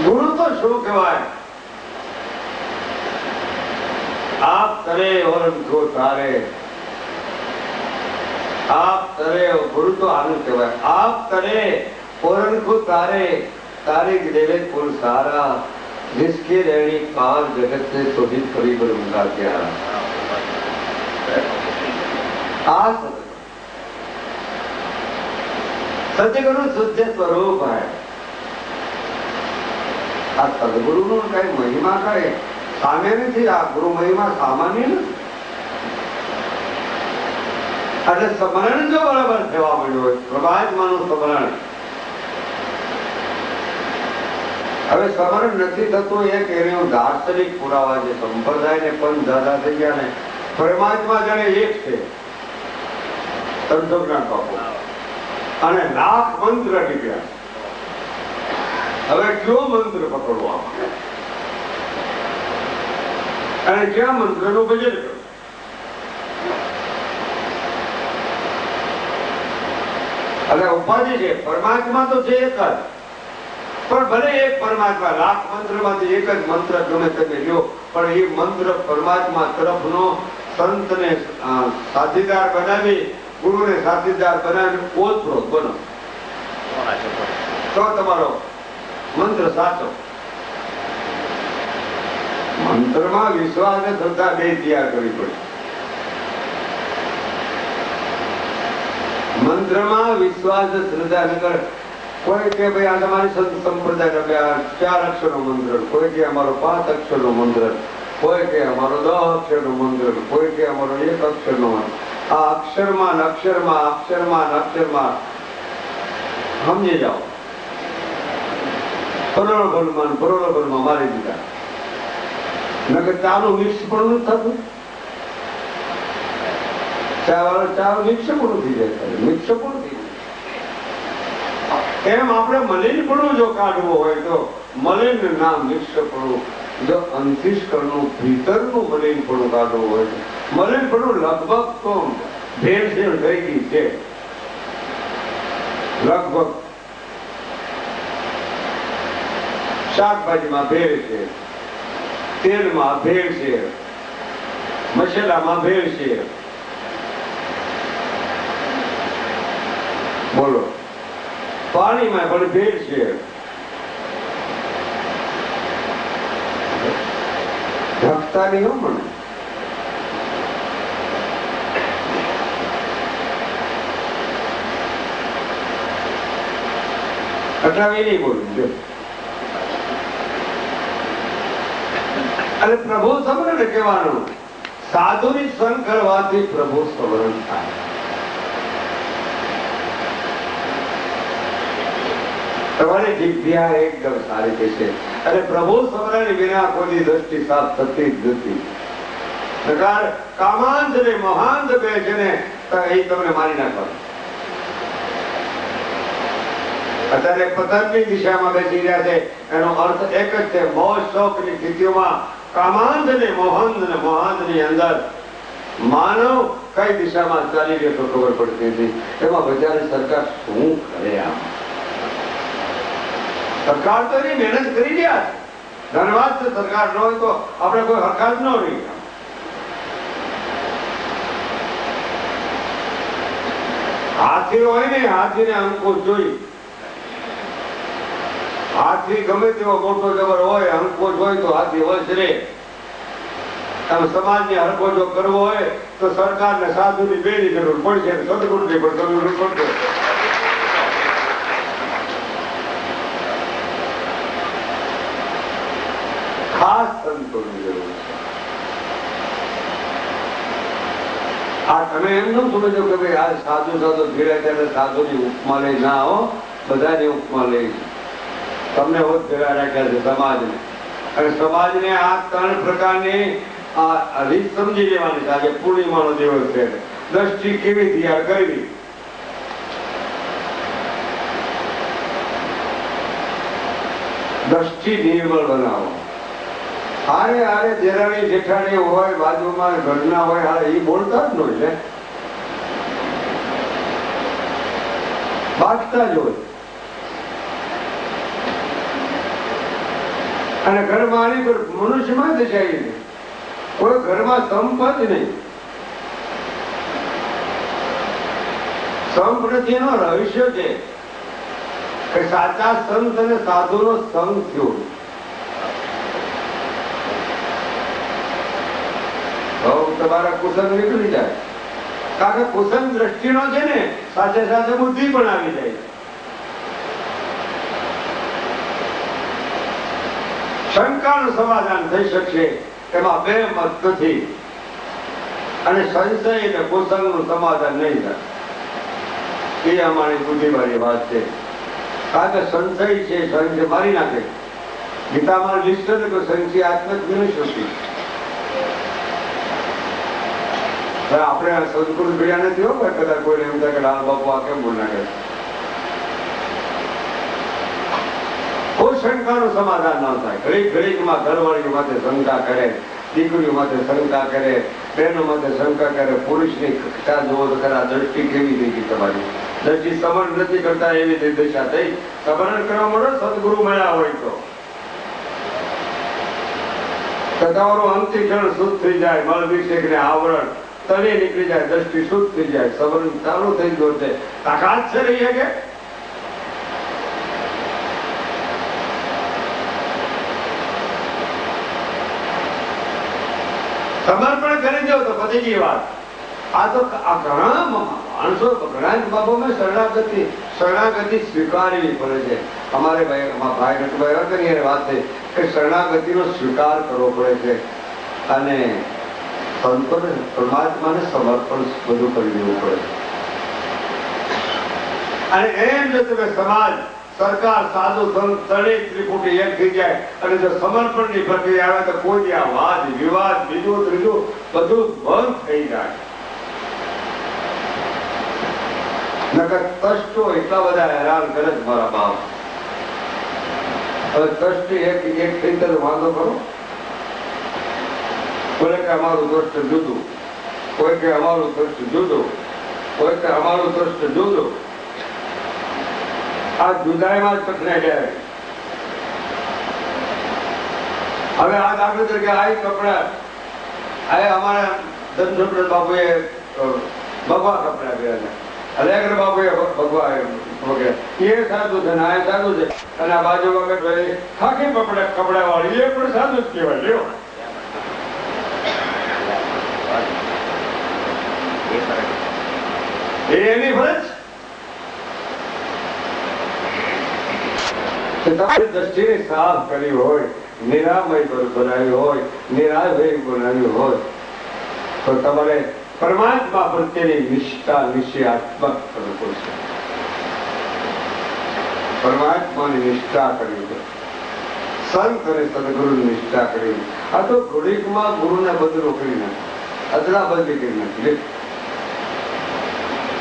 ગુરુ તો શું કહેવાય? આપ તરે ઓર ઉनको તારે. આપ તરે, ગુરુ તો આનું કહેવાય. આપ તરે और उनको तारे, तारे देवे कुल सारा, जिसके रहनी काल जगत से शोभित परिबर उनका प्यारा. सतगुरु शुद्ध स्वरूप है. आ सदगुरु नो कई महिमा कई सामे नहीं. आ गुरु महिमा सामान्य नहीं. એટલે સ્મરણ જો બરાબર થવા માંડ્યું હોય, પ્રભાતમાનું સ્મરણ. હવે સ્મરણ નથી થતું, એક એનો દાર્શનિક પુરાવા છે. સંપ્રદાય ને પણ દાદા થઈ ગયા ને, પરમાત્મા જાણે એક છે. તંત્રના બાપુ અને લાખ મંત્ર નીકળ્યા. હવે કયો મંત્ર પકડવો આમાં? અને ક્યાં મંત્ર નું ભજન કરો? એટલે ઉપાધિ છે. પરમાત્મા તો છે એક જ, પણ ભલે એક પરમાત્મા, લાખ મંત્ર માંથી એક જ મંત્ર ગમે તમે લ્યો, પણ એ મંત્ર પરમાત્મા તરફનો સંતને સાથીદાર બનાવી, ગુરુને સાથીદાર બનાવી ઓતપ્રોત બનો તો તમારો મંત્ર સાચો. મંત્રમાં વિશ્વાસ ને શ્રદ્ધા બે તૈયાર કરવી પડે. મંત્રમાં વિશ્વાસ શ્રદ્ધા નગર. કોઈ કે ભાઈ આ તમારી સંત સંપ્રદાય 4 અક્ષરનો મંત્ર, કોઈ કે અમારો 5 અક્ષરનો મંત્ર, કોઈ કે અમારો 10 અક્ષરનો મંત્ર, કોઈ કે અમારો 1 અક્ષરનો મંત્ર. આ અક્ષરમાં અક્ષરમાં અક્ષરમાં અક્ષરમાં સમજી જાઓ. પરોળભરમાં મારી દીધા. નકર ચાનું મિક્સ પણ નથી થતું. ચા મિક્સ પણ નથી જાય. મિક્સ પણ થઈ એમ આપણે મલિનપણું જો કાઢવું હોય તો મલિન નામ મિશ્રપણું. જો અંતિષ્કરણનું ભીતરનું મલિનપણું કાઢવું હોય તો મલિનપણું લગભગ તો ભેળસેળ થઈ ગઈ છે. લગભગ શાકભાજીમાં ભેળ છે, તેલમાં ભેળ છે, મસાલામાં ભેળ છે. બોલો, પાણીમાં પણ ભેળ છે. ઢકતા નહીં હો મને. અટાવી નહીં બોલું. અને પ્રભુ સ્મરણ કહેવાનું. સાધુની સંગ કરવાથી પ્રભુ સ્મરણ થાય. તમારી જિજ્ઞા એકદમ સારી થશે. અને પ્રભુ સ્મરણ વિના કોઈ દ્રષ્ટિ સાફ થતી જ નથી. કામાંત ને મહાંત બે છે ને, એ તમને મારી નાખો. અત્યારે પતનની દિશામાં બેસી રહ્યા છે. એનો અર્થ એક જ છે, મોજ શોખ ની સ્થિતિઓમાં કામાંત ને મોહાંત ની અંદર માનવ કઈ દિશામાં ચાલી રહ્યો તો ખબર પડતી હતી. એમાં બજારે સરકાર શું કરે? આમ સરકાર તો એની મહેનત કરી રહ્યા છે. ધન્યવાદ છે. સરકાર ન હોય તો આપણે કોઈ હરકત ન રહી. હાથી હોય ને, હાથીને અંકુશ જોઈ, હાથી ગમે તેવો મોટો જબર હોય, અંકુશ હોય તો હાથી વસરે. સમાજને હરકો જો કરવો હોય તો સરકારને સાધુની બેની જરૂર પડશે, સદગુરુની પણ જરૂર પડશે. ખાસ સંતોની જરૂર છે. આ તમે એમ ન સમજો કે ભાઈ આ સાધુ ભેળા ત્યારે સાધુની ઉપમા લઈ ના હો, બધાની ઉપમા લઈ. તમને હોત ભેળા રાખ્યા છે સમાજને, અને સમાજને આ 3 પ્રકારની આ રીત સમજી લેવાની છે. આજે પૂર્ણિમાનો દિવસ છે, દ્રષ્ટિ કેવી તૈયાર કરવી, દ્રષ્ટિ નિર્મળ બનાવો. હારે હારે દેરાણી જેઠાણી હોય, બાજુમાં ઘરના હોય, હારે એ બોલતા જ ન હોય, બાજતા જ હોય. અને ઘરમાં આની પર મનુષ્યમાં દશાઈ નહીં, કોઈ ઘરમાં સંપ જ નહીં. સંપ નથી, એનો રહસ્ય છે કે સાચા સંત અને સાધુનો સંગ થયો. તમારા કુસંગ નીકળી જાય, કારણ કે કુસંગ દ્રષ્ટિનો છે ને, સાથે સાથે બુદ્ધિ પણ આવી જાય. શંકાનું સમાધાન થઈ શકશે એમાં બે મત નથી, અને સંશય અને કુસંગનું સમાધાન નહીં થાય. એ અમારી બુદ્ધિવાળી વાત છે. કારણ કે સંશય છે, સંશય મારી નાખે. ગીતામાં લિસ્ટ હતું કે સંશય આત્મવિશ્વાસી. આપણે સંસ્કૃત ભેળા નથી હો, કદાચ કોઈને એમ થાય કે લાલ બાપુ આ કેમ બોલ નાખે. કોઈ શંકાનું સમાધાન ન થાય. ઘડીકમાં ઘરવાળીઓ માટે શંકા કરે, દીકરીઓ માટે શંકા કરે, બહેનો માટે શંકા કરે. પુરુષની કક્ષા જોવો તો ખરા, દ્રષ્ટિ કેવી થઈ ગઈ તમારી? દ્રષ્ટિ સમરણ નથી કરતા એવી દશા થઈ. સમરણ કરવા મળે સદગુરુ મળ્યા હોય તો તમારું અંતિક્ષણ શુદ્ધ થઈ જાય, મળ વિક્ષેપ ને આવરણ તને નીકળી જાય, દ્રષ્ટિ શુદ્ધ થઈ જાય, સમરણ ચાલુ થઈ ગયો છે. તાકાત છે રહી શકે? સમર્પણ કરી દો તો પતી ગઈ વાત. આ તો આ ઘણા માણસો, ઘણા જ બાબોમાં શરણાગતિ સ્વીકારવી પડે છે. અમારે ભાઈ નટભાઈ કરી વાત છે કે શરણાગતિનો સ્વીકાર કરવો પડે છે, અને સંતોને પરમાત્માને સમર્પણ બધું કરી દેવું પડે. અને એમ જો તમે સમાજ, સરકાર, સાધુ સંત ત્રણેય ત્રિપુટી એક થઈ જાય અને જો સમર્પણની પ્રક્રિયા આવે તો કોઈ આ વાદ વિવાદ બીજું ત્રીજું બધું બંધ થઈ જાય. નકર કષ્ટો એટલા બધા હેરાન કરે છે મારા બાપ. હવે કષ્ટ એક થઈ તો વાંધો કરો. કોઈ કે અમારું દ્રષ્ટ જુદું, કોઈ કે અમારું દ્રષ્ટ જુદું, કોઈ કે અમારું દ્રષ્ટ જુદું. આ જુદાઈમાં જ પકડાઈ જાય. હવે આ દાખલા તરીકે આ કપડા અમારા ધનસુપ્રદ બાપુએ ભગવા કપડા પહેર્યા છે, અલેગ્ર બાપુએ ભગવા એ સાધુ છે ને આ સાધુ છે, અને આ બાજુ વગર ખાખી કપડા વાળી એ પણ સાધુ જ કહેવાય. લ્યો એની ફરજ. દ્રષ્ટિને સાફ કરી હોય, નિરામય બનાવી હોય, નિરાભય બનાવી હોય તો તમારે પરમાત્મા પ્રત્યેની નિષ્ઠા નિશ્ચયાત્મક કરવું પડશે. પરમાત્માની નિષ્ઠા કરવી પડે, સંત અને સદગુરુની નિષ્ઠા કરવી. આ તો ઘડીકમાં ગુરુને બદલો કરી નાખે, અદલા બદલી કરી નાખી.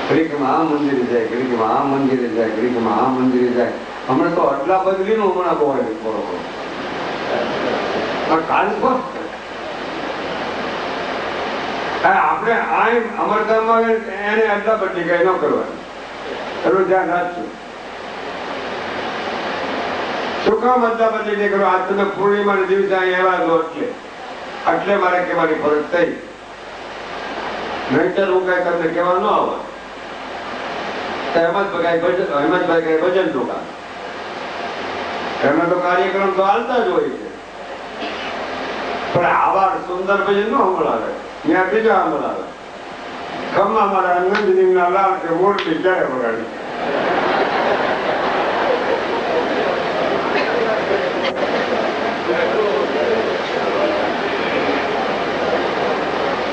ઘડીકમાં આ મંદિરે જાય, ઘડીકમાં આ મંદિરે જાય, ઘડીકમાં આ મંદિરે જાય. હમણાં તો અદલા બદલીનું હમણાં બહુ બરોબર. આપણે આ અમરધામમાં એને આટલા બદલી કઈ ન કરવાની, એનું ધ્યાન રાખશું. શું કામ આટલા બદલી નહીં કરો? આજ તમે પૂર્ણિમાના દિવસે અહીંયા એવા છો એટલે મારે કહેવાની ફરજ થઈ. નહીતર હું કઈ તમને કહેવા ન આવે. હેમંતભાઈ કઈ ભજન નું કામ, એમાં તો કાર્યક્રમ તો હાલતા જ હોય છે, પણ આવા સુંદર ભજન નો સંભળાવે. ત્યાં બીજા સંભળાવે. ખમ્મા મારા નંદની ના લાલ કે મૂર્તિ ક્યારે વગાડી.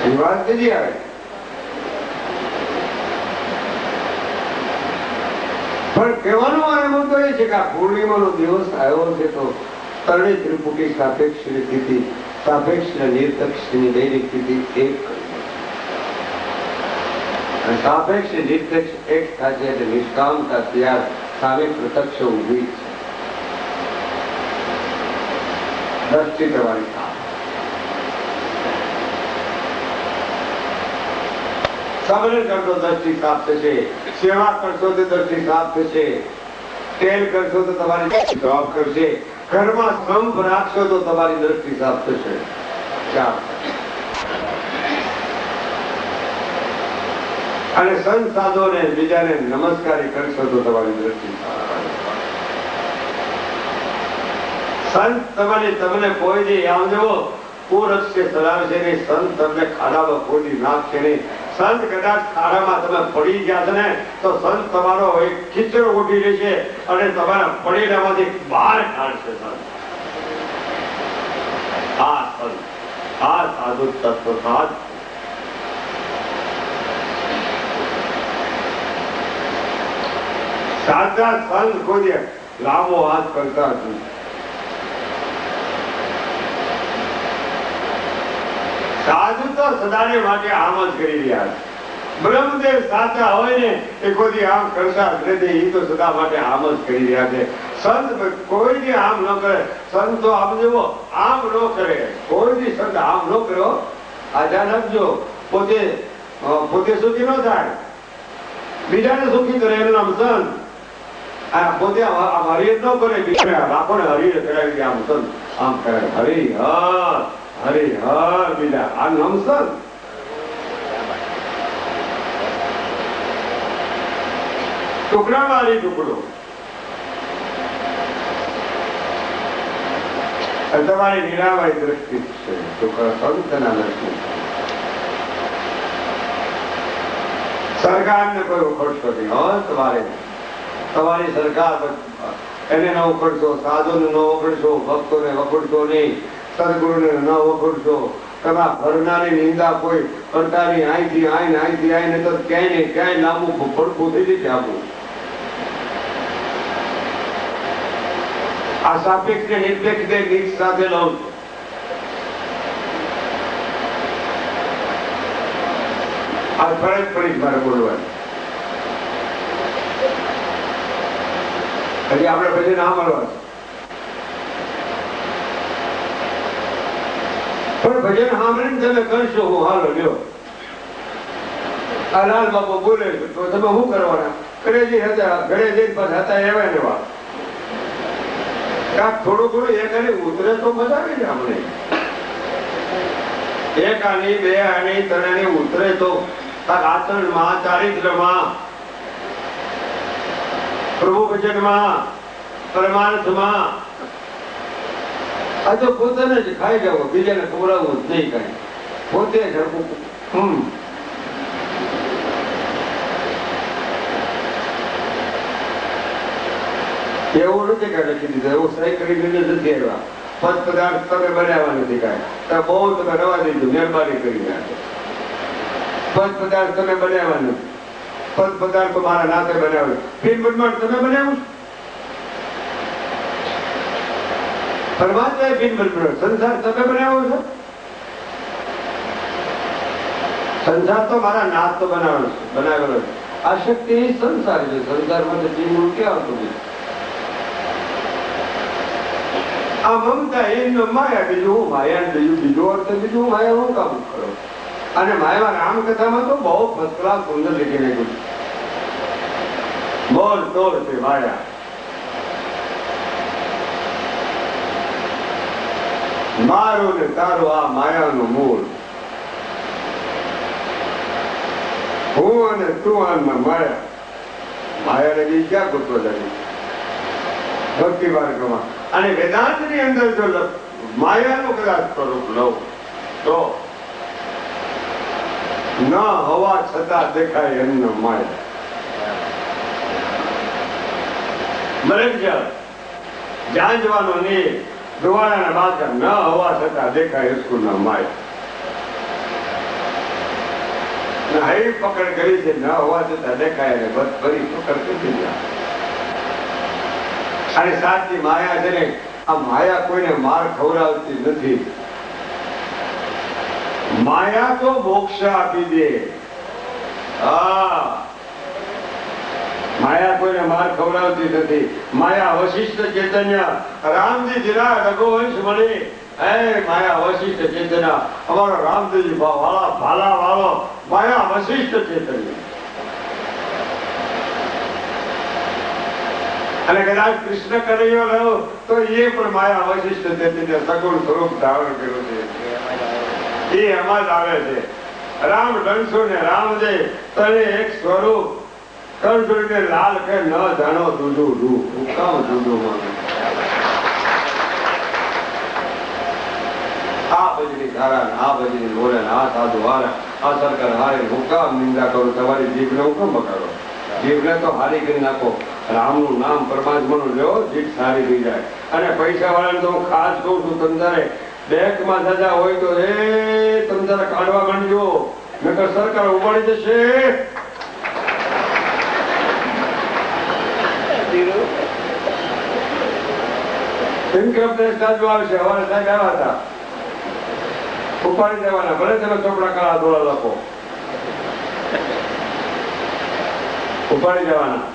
એ વાત કીધી આવે. પણ કહેવાનો મારે મુદ્દો એ છે કે આ પૂર્ણિમાનો દિવસ આવ્યો છે તો ત્રણેય ત્રિપુટી સાપેક્ષ સ્થિતિ, સાપેક્ષ નિરપેક્ષની દૈનિક સ્થિતિ એક કરી. સાપેક્ષ નિરપેક્ષ એક થાય છે એટલે નિષ્કામતા ત્યાર સામે પ્રત્યક્ષ ઉભી છે. દ્રષ્ટિ કરવાની સમરણ કરશો દ્રષ્ટિ સાફ થશે, સેવા કરશો તો દ્રષ્ટિ સાફ થશે, તેલ કરશો તો તમારી સાફ કરશે, ઘરમાં સંપ રાખશો તો તમારી દ્રષ્ટિ સાફ થશે. અને સંત સાધુને બીજાને નમસ્કારી કરશો તો તમારી દ્રષ્ટિ સાફ. સંત તમને કોઈ દી આમ જુઓ કુરક્ષે ચલાવશે નહીં, સંત તમને ખાડામાં ખોદી નાખશે નહીં. સંત કદાચ ખાડામાં તમે પડી ગયા છે ને તો સંત તમારો એક ખીચડો ઉઠી લેશે અને તમારા પડેલામાંથી બહાર કાઢશે. સંત આ સંત, આ સાધુ તત્વ સાધ. સાચા સંત કોઈ લાંબો હાથ કરતા નથી. સાધુ તો સદાને માટે આમ જ કરી રહ્યા છે. બ્રહ્મદેવ સાચા હોય ને એ કોઈ આમ કરતા જ નથી, એ તો સદા માટે આમ જ કરી રહ્યા છે. સંત કોઈ દી આમ ન કરે. સંત તો આમ જુઓ આમ ન કરે, કોઈ દી સંત આમ ન કર્યો. આ ધ્યાન રાખજો. પોતે સુખી ન થાય, બીજાને સુખી કરે એનું નામ સંત. પોતે હરિયત ન કરે, બીજા બાપોને હરિયત કરાવી આમ સંત આમ કરે. હરિહર હરિહર બીજા આ નામ સંત. ટુકડા વાળી ટુકડો તમારી નિરાવાય દ્રષ્ટિ છે. સંતના દ્રષ્ટિ સરકારને કોઈ ઉખડશો નહીં. તમારે તમારી સરકાર એને ન ઉખડશો, સાધુને ન ઉખડશો, ભક્તોને વખોડશો નહીં, સદગુરુને ન વખોડશો. તમારા ઘરનાની નિંદા કોઈ કરતા નહીં. અહીંથી આઈને અહીંથી આઈને તો ક્યાંય ને ક્યાંય લાંબુ પડખું થઈ જશે આપણું. આ સાપેક્ષ ને નિરપેક્ષ ને નીચ સાથે લઉં છું. આ ફરજ પડી મારે બોલવાની. હજી આપણે પછી ના મળવા પણ ભજન સાંભળીને તમે કરશો. હું હાલો લ્યો આ લાલ બાપુ બોલે તો તમે શું કરવાના? ઘરે જઈ હતા, ઘરે જઈને પાછા હતા એવા ને એવા. થોડું થોડું એક આની ઉતરે તો મજા આવે ને. આપણે એક આની, બે આની, ત્રણ આની ઉતરે તો આચરણમાં, ચારિત્રમાં, પ્રભુ ભજનમાં, પરમાર્થમાં. આ તો પોતાને જ ખાઈ જવું, બીજાને ખવડાવવું જ નહીં. કઈ પોતે જ એવું નથી કઈ લખી દીધું, એવું સહી કરીને નથી આવ્યા. પદ પદાર્થ તમે બનાવવા નથી કાંઈ. બહુ તમે રવા દીધું, મહેરબાની કરીને. પદ પદાર્થ તમે બનાવવા નથી. પદ પદાર્થ મારા નાતે બનાવ્યું. બિન બ્રહ્માંડ તમે બનાવ્યું. પરમાત્મા બિન બ્રહ્માંડ. સંસાર તમે બનાવ્યો છો. સંસાર તો મારા નાથ તો બનાવેલો છે. આ શક્તિ સંસાર છે. સંસારમાં તો જીવવું ક્યાં આવતું? આ મમતા એનો માયા. બીજું હું માયા, બીજો અર્થ બીજું માયા હું કામ કરો. અને માયામાં રામકથામાં તો બહુ ફર્સ્ટ ક્લાસ સુંદર લીટી નાખ્યું છે. બોલ તોડ છે માયા, મારું ને તારું આ માયાનું મૂળ, હું અને તું આનમાં માયા. માયાને બી ક્યાં ગોતવા જાય ભક્તિ માર્ગમાં. અને વેદાંતની અંદર જો માયાનું કદાચ સ્વરૂપ લઉં તો ન હવા છતાં દેખાય એમનો માયા. મરજ્યા જાંજવાનો નીર ધુવાડાના બાકા ન હવા છતાં દેખાય સ્કૂલના માયા. હરી પકડ કરી છે, ન હવા છતાં દેખાય અને બસ ફરી પકડ કરી જાય. અને સાચી માયા છે ને, આ માયા કોઈને માર ખવડાવતી નથી. માયા તો મોક્ષ આપી દે. હા, માયા કોઈને માર ખવડાવતી નથી. માયા વશિષ્ઠ ચૈતન્ય રામજી જીરા રઘુવંશ મળી. હે માયા વશિષ્ઠ ચૈતન્ય, અમારો રામજી વાળા ભાલા વાળો માયા વશિષ્ઠ ચૈતન્ય. અને કદાચ કૃષ્ણ કર્યો રહ્યો તો એ પણ માયા વશિષ્ઠ ચૈતન્ય સગુણ સ્વરૂપ ધારણ કર્યું છે. એ એમાં જ આવે છે. રામ ધનસુ ને રામજે તને એક સ્વરૂપ કંસુરને લાલ કે ન જાણો દૂધું રૂપ. હું કામ દૂધું માંગુ. આ બજરી ધારા, આ બજરી બોલે, આ સાધુ હારે, આ સરકાર હારે, હું કામ નિંદા કરું? તમારી જીભને હું કામ બગાડો? જીભને તો હારી કરી નાખો. રામનું નામ પરમાત્માનું લ્યો, જીભ સારી થઈ જાય. અને પૈસા વાળાને તો હું ખાસ કહું છું, તંદારે બેંકમાં સજા હોય તો એ તંદારે કાઢવા માંડજો, નકર સરકાર ઉપાડી જશે. ઇન્કમ ટેક્સ ચાલુ આવશે. હવારે સાહેબ આવ્યા હતા, ઉપાડી દેવાના. ભલે તમે ચોપડા કાળા ધોળા લખો, ઉપાડી દેવાના.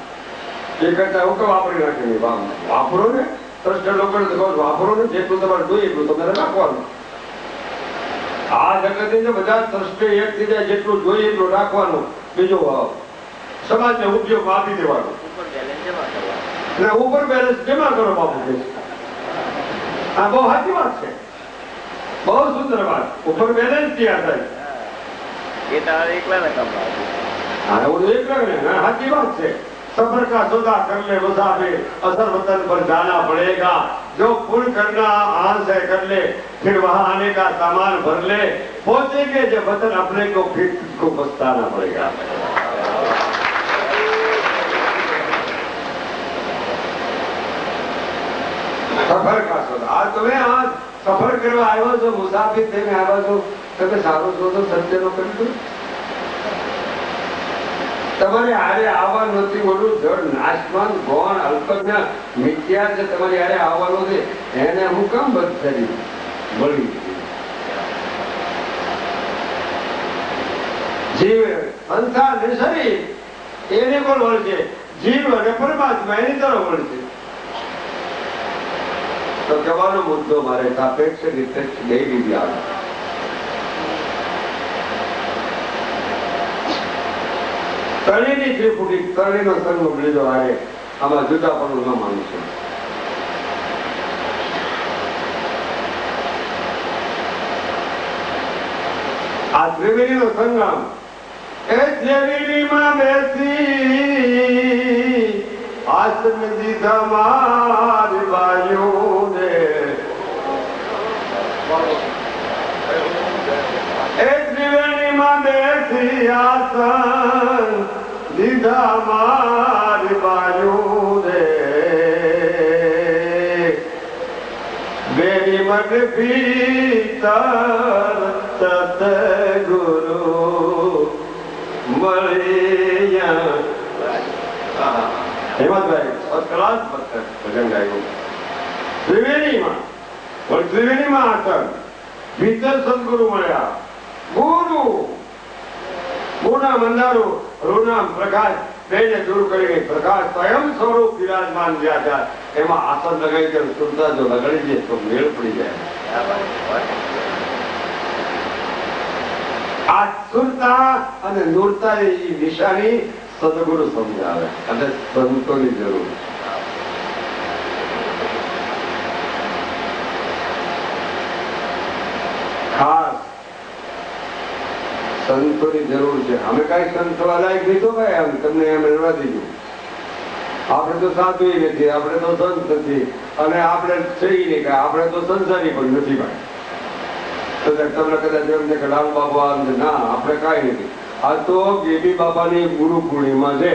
એ કરતા હું તો વાપરી નાખી વાપરો ને. ટ્રસ્ટેડ લોકોને તો કહું વાપરો ને, જેટલું તમારે જોઈએ એટલું તમારે રાખવાનું. આ જગત ની બધા ટ્રસ્ટે એક થઈ જાય, જેટલું જોઈએ એટલું રાખવાનું. બીજું સમાજને ઉપયોગમાં આપી દેવાનું. ઉપર બેલેન્સ જમા કરો બાપુ. આ બહુ સાચી વાત છે, બહુ સુંદર વાત. ઉપર બેલેન્સ ક્યાં થાય એ તારે એકલા ને કામ. હા, એવું એકલા ને સાચી વાત છે. सफर का सौदा कर ले मुसाफिर, असर वतन पर जाना पड़ेगा. जो पुण्य करना आज से कर ले, फिर वहां आने का सामान भर ले. पहुंचेंगे जब वतन अपने को, फिर को पछताना पड़ेगा. सफर का सौदा. आज तुम्हें आज सफर करवा આવ્યો છો, મુસાફિર થઈને આવ્યા છો, તમે સારો સોદો સત્યનો કરી દો. તમારે હારે આવવા નથી. ઓલું જળ નાશવાન ગૌણ અલ્પજ્ઞ મિથ્યા છે, તમારી હારે આવવાનો છે. એને હું કામ બદતરી મળી. જીવ સંસાર ને શરીર એને કોણ વળશે? જીવ અને પરમાત્મા એની તરફ વળશે. તો કહેવાનો મુદ્દો મારે સાપેક્ષ નિરપેક્ષ બે રીતે આવે. તળીની ત્રિપુટી, તળીનો સંગ લીધો હારે, આમાં જુદાપણું ન માનું છું. આ ત્રિવેણીનો સંગમ, એ ત્રિવેણીમાં બેસી આસન દીધા મારી બાયુને. એ ત્રિવેણીમાં બેસી આસન દીધા મારી બાયુને. બેની મન ભીતર સતગુરુ મળ્યા. હેમંતભાઈ ક્લાસ ભજન ગાયું. ત્રિવેણીમાં આસન, ભીતર સદગુરુ મળ્યા. ગુરુ ગુના મંદારું રૂનામ પ્રકાશ બેને દૂર કરીને પ્રકાશ સ્વયં સ્વરૂપ વિરાજમાન થયા હતા. એમાં આસન લગાવી કે સુરતા જો લગાડી દે તો મેળ પડી જાય. આ સુરતા અને નૂરતા એ નિશાની સદગુરુ સમજાવે અને સંતોની જરૂર. ખાસ સંતોની જરૂર છે. અમે કઈ સંત થવા લાયક નહીં તો ભાઈ, આમ તમને એમ રહેવા દીધું. આપણે તો સાધુ નથી, આપણે તો સંત નથી, અને આપણે થઈ નહીં કાંઈ, આપણે તો સંસારી પણ નથી ભાઈ. તમને કદાચ એમ કે લાલ બાબા ના, આપણે કાંઈ નથી. આ તો ગેબી બાબાની ગુરુ પૂર્ણિમા છે.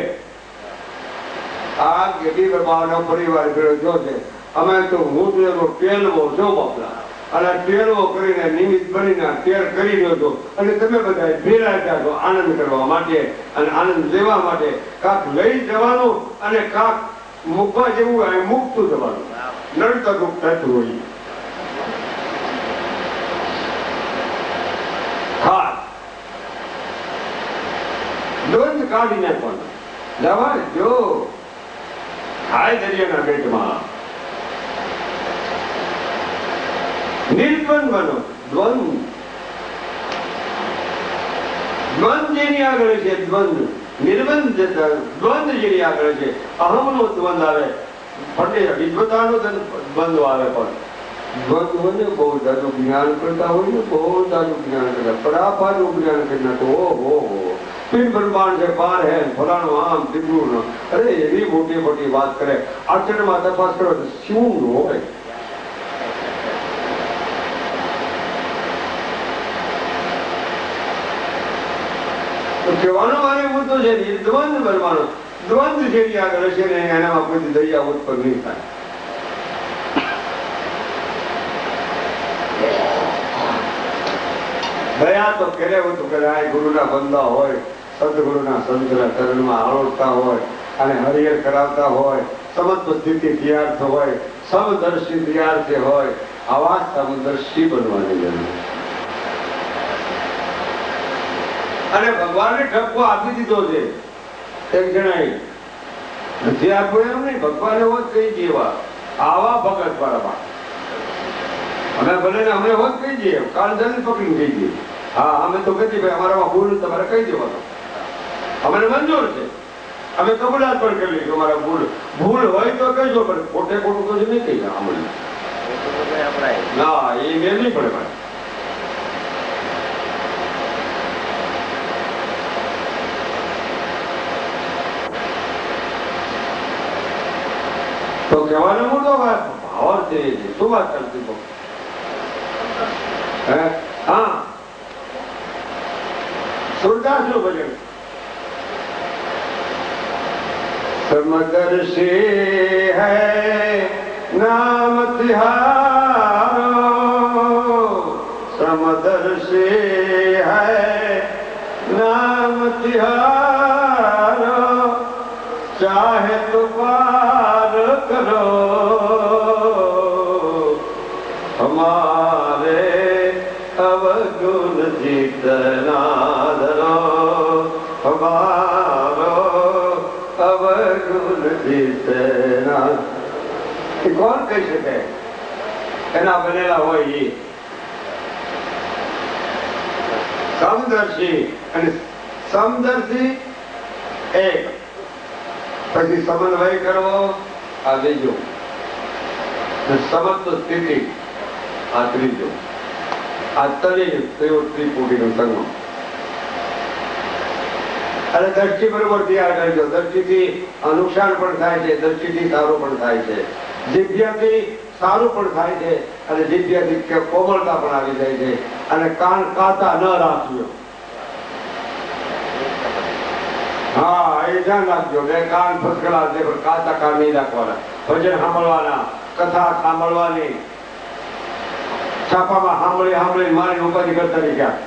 આ ગેબી બાબાનો પરિવાર ભેળો છે. અમે તો હું તો એનો ટેલવો છો બાપલા, અને ટેલવો કરીને નિમિત્ત બનીને ટેર કરી રહ્યો છો, અને તમે બધા ભેળા થયા છો આનંદ કરવા માટે અને આનંદ લેવા માટે. કાંક લઈ જવાનું અને કાંક મૂકવા જેવું હોય મૂકતું જવાનું, નડતર રૂપ થતું હોય. ખાસ દ્વંદ કાઢીને પણ જવા જો હાય દરિયાના પેટમાં નિર્દ્વંદ બનો. દ્વંદ જેની આગળ છે, દ્વંદ નિર્બંધ દ્વંદ જેની આગળ છે. અહમ નો દ્વંદ આવે, વિદ્વતાનો દ્વંદ આવે, પણ દ્વંદ હોય ને બહુ જાજુ જ્ઞાન કરતા હોય ને, બહુ જાજુ જ્ઞાન કરતા પરાપારનું જ્ઞાન કરી નાખો. ઓહો પિંડ બ્રહ્માંડ છે, પાર હે ફલાણું આમ તીબરું. અરે એવી મોટી મોટી વાત કરે. આચરણમાં તપાસ કરો તો શું હોય. કહેવાનો મારે મુદ્દો છે દ્વંદ બનવાનો. દ્વંદ જેની આગળ છે ને એનામાં કોઈ દયા ઉત્પન્ન નહીં થાય. દયા તો કરે હતું કે ગુરુના બંદા હોય, સદગુરુના સંતના ચરણમાં આરોટતા હોય અને હરિહર કરાવતા હોય, સમત્વ સ્થિતિ તૈયાર હોય, સમદર્શી તૈયાર હોય. આવા સમદર્શી બનવાની જરૂર. અને ભગવાનને ઠપકો આપી દીધો છે એક જણાએ. નથી આપ્યો એમ નહીં, ભગવાને હોત કહી જેવા આવા ભગત બરાબર. અમે ભલે ને અમે હોત કહી દઈએ, કાલ જલ્દી પકડીને કહી દઈએ. હા અમે તો કહી ભાઈ અમારામાં ભૂલ તમારે કહી દેવાનો, અમને મંજૂર છે. અમે કબૂલાત પણ કરી લઈશું અમારા ભૂલ હોય તો કહીજો, પણ ખોટે ખોટું તો નહીં કહી હમણાં. ના એ મેં નહીં પડે ભાઈ. તો કહેવાનો મુદ્દો ભાવ છે. શું વાત કરતી તો હા સુરદાસ નું ભજન. સમદર્શી હૈ નામ તિહારો, સમદર્શી હૈ નામ તિહારો, ચાહે તો પાર કરો हमारे अवगुण जीतना धरो, हमारो अवगुण जीतना. એ કોણ કહી શકે? એના બનેલા હોય એ સમદર્શી. અને સમદર્શી એક, પછી સમન્વય કરવો આ બીજો, સમત્વ સ્થિતિ આ ત્રીજો. આ ત્રિપુટીનું સંગમ. અને દ્રષ્ટિ બરોબર તૈયાર કરજો. દ્રષ્ટિથી નુકસાન પણ થાય છે, દ્રષ્ટિથી સારું પણ થાય છે, જીભ્યાથી સારું પણ થાય છે, અને જીભ્યાથી કોમળતા પણ આવી જાય છે. અને કાન કાતા ન રાખજો. હા એ ધ્યાન રાખજો. બે કાન ફસકડા છે પણ કાતા કાન નહીં રાખવાના. ભજન સાંભળવાના, કથા સાંભળવાની. છાપામાં સાંભળી મારી ઉપાધિ કરતા નહીં ક્યાં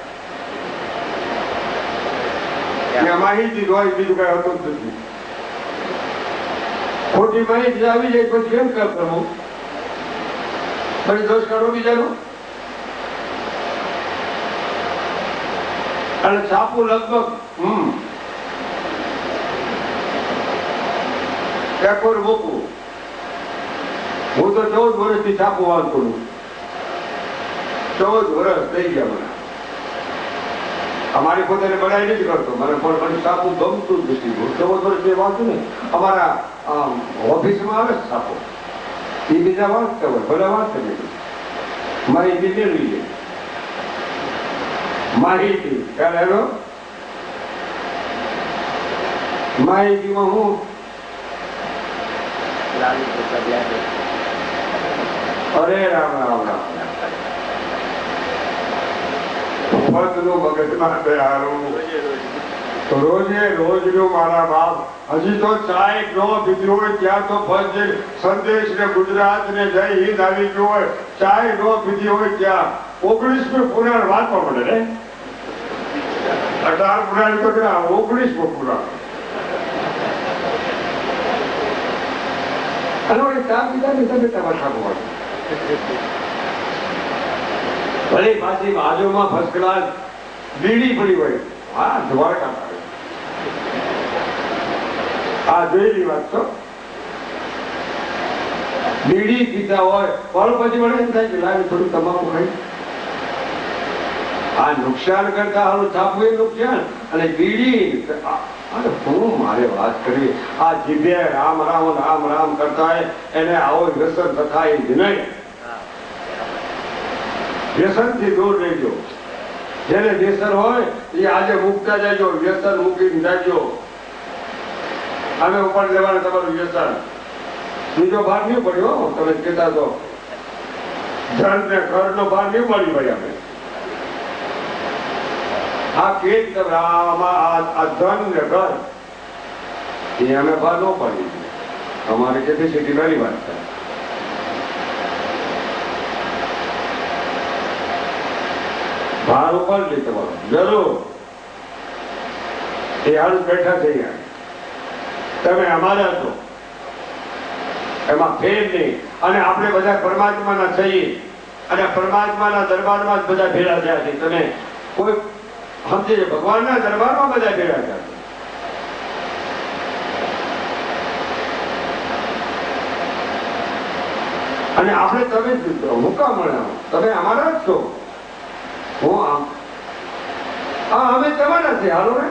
માહિતી હોય, બીજું કઈ હોતું જ નથી. ખોટી માહિતી આવી જાય પછી કેમ કરવું? પછી દોષ કાઢો બીજાનું. અને છાપું લગભગ પેપર મૂકવું. હું તો 14 વર્ષથી છાપું વાંચતો છું. 14 વર્ષ થઈ ગયા મને. અમારી પોતાને બડાઈ નથી કરતો, મને પણ સાપુ ગમતું જ નથી. 14 વર્ષ જે વાંચું ને અમારા ઓફિસમાં આવે સાપો, એ બીજા વાંચતા હોય, બધા વાંચતા નથી. માહિતી મેળવી લે, માહિતી ખ્યાલ આવ્યો. માહિતીમાં હું અરે રામ રામ રામ નું મગજમાં તૈયારું રોજે રોજનું મારા બાપ. હજી તો ચાય નો પીધી હોય ત્યાં તો ફર્સ્ટ સંદેશ ને ગુજરાત ને જય હિન્દ આવી ગયું હોય, ચાય નો પીધી હોય ત્યાં 19મી પુરાણ વાંચવા મળે ને. 18 પુરાણ તો 19મો પુરાણ. અને ચા પીધા ને તમે તમારા ભલે પાછી બાજુમાં ફર્સ્ટ ક્લાસ બીડી પડી હોય, હા દ્વારકા પાડે. આ જોયેલી વાત તો. બીડી પીતા હોય પણ પછી મને એમ થાય કે લાગે થોડું તમાકુ ખાઈ. આ નુકસાન કરતા હાલું છાપવું એ નુકસાન, અને બીડી અરે હું મારે વાત કરવી. આ જીભે રામ રામ રામ રામ કરતા હોય એને આવો વ્યસન થતા જ નહીં. વ્યસન થી દૂર રહેજો. જેને વ્યસન હોય એ આજે મૂકતા જાજો, વ્યસન મૂકીને જાજો. અમે ઉપર લેવાનું તમારું વ્યસન બીજો ભાર નહીં પડ્યો. તમે કહેતા તો ધન ને ઘર નો ભાર નહીં પડી ભાઈ. અમે આ કે આ ધન ને ઘર એ અમે ભાર ન પડી. અમારી કેપેસિટી ઘણી વાત છે. ભાર ઉપર લે તમારો જરૂર. એ હાલ બેઠા થઈ ગયા, તમે અમારા છો, એમાં ફેર નહીં. અને આપણે બધા પરમાત્માના છીએ, અને પરમાત્માના દરબારમાં જ બધા ભેળા થયા છે. તમે કોઈ સમજે ભગવાનના દરબારમાં બધા ભેળા થયા છે. અને આપણે તમે મુકા મળ્યા, તમે અમારા જ છો. હું આમ અમે તમારા છે. હાલો ને,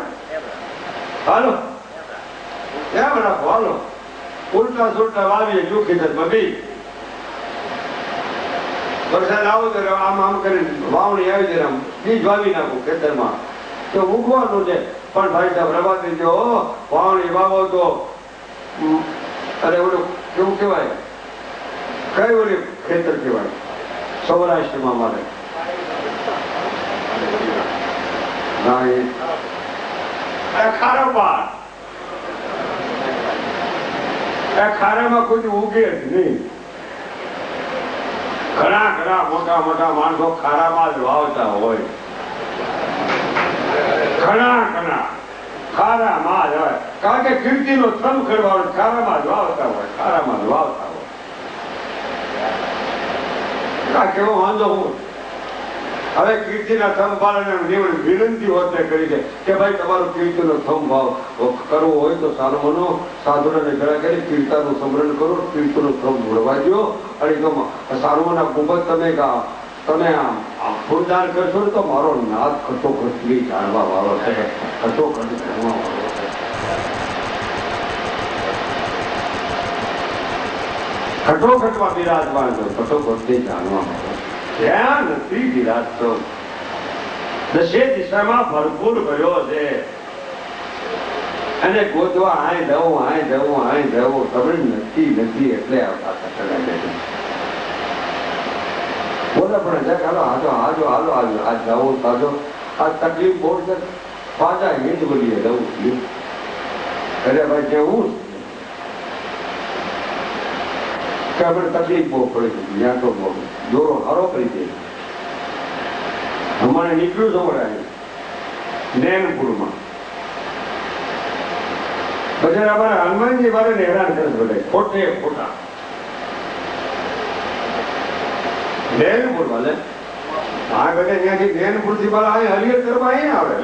હાલો ત્યાં રાખો, હાલો. ઉલટા સુલટા વાવીએ ખેતરમાં બી વરસાદ આવો તો આમ આમ કરીને વાવણી આવી જાય, આમ બીજ વાવી નાખું ખેતરમાં તો ઉગવાનું છે. પણ ભાઈ સાહેબ રવા દેજો, વાવણી વાવો તો અરે ઓલું કેવું કહેવાય, કઈ ઓલી ખેતર કહેવાય સૌરાષ્ટ્રમાં મારે ખારામાં કોઈ ઉગે જ નહીં. ઘણા ઘણા મોટા મોટા માણસો ખારામાં જ વાવતા હોય. ઘણા ઘણા ખારામાં જ હોય, કારણ કે કીર્તિનો થમ કરવા ખારામાં જ વાવતા હોય, ખારામાં જ વાવતા હોય. કેવો વાંધો હું હવે કીર્તિના થમ પાલન વિનંતી હોતે કરી છે કે ભાઈ તમારો કીર્તિનો થમ ભાવ કરવો હોય તો સારો મનો સાધુને ગળા કરી કીર્તાનું સ્મરણ કરો, કીર્તિનો થમ ભળવા દો. અને સારુઓના ગુંબજ તમે ફૂલદાન કરશો તો મારો નાદ ખટોખટી જાણવા વાળો છે, ખટોખટી જાણવા વાળો છે. ખટોખટમાં બિરાજમાન છો, ખટોખટી જાણવા વાળો. જ્યાં નથી બિરાજતો, દશે દિશામાં ભરપૂર ગયો છે. અને ગોતવા આય જવું આય જવું આય જવું ખબર નથી નથી એટલે આવતા ખતરા નથી. બોલે પણ જરાક હાલો હાજો હાજો હાલો હાલો આ જવું તાજો આ તકલીફ બહુ છે. પાછા હિંદ બોલીએ જવું. અરે ભાઈ કેવું કે આપણે તકલીફ બહુ પડે છે. ત્યાં તો બહુ દોરો હારો કરી દે. અમારે નીકળ્યું જવડાય નૈનપુરમાં બજાર અમારા હનુમાનજી વાળાને હેરાન કરે છે બધા ખોટે ખોટા. નૈનપુર વાલે આ બધા ત્યાંથી નૈનપુર થી બાળા હરિયર કરવા અહીંયા આવે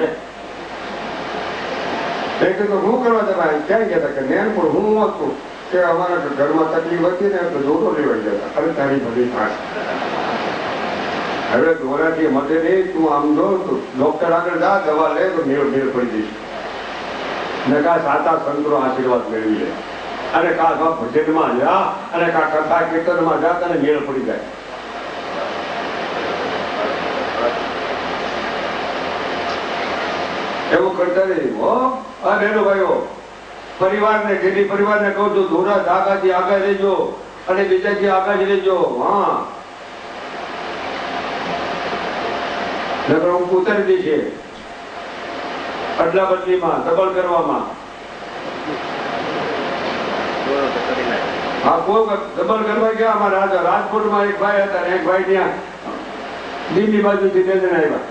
એટલે તો શું કરવા જતા ક્યાં ગયા હતા કે નૈનપુર હું હતું કે અમારા ઘરમાં તકલીફ હતી ને તો જોડો લેવાઈ જતા. અરે તારી ભલી થાય હવે દોરાથી મતે નહીં, તું આમ જો ડોક્ટર આગળ જા, દવા લે તો મેળ પડી જઈશ. ને કા સાતા સંતો આશીર્વાદ મેળવી લે, અને કા ભજનમાં જા, અને કા કથા કીર્તનમાં જા, તને મેળ પડી જાય. એવું કરતા રહી હો. આ બહેનો ભાઈઓ, પરિવારને જેથી પરિવારને કહું છું, ધોરા ધાગાથી આગળ રહેજો અને બીજાથી આગળ જ રહેજો. હા, નકર હું ઉતરી દઈશે અદલા બદલીમાં, ડબલ કરવામાં. હા, કોઈ ડબલ કરવા ગયા. અમારા રાજકોટમાં એક ભાઈ હતા, એક ભાઈ ત્યાં દિલ્હી બાજુથી બે જણા આવ્યા.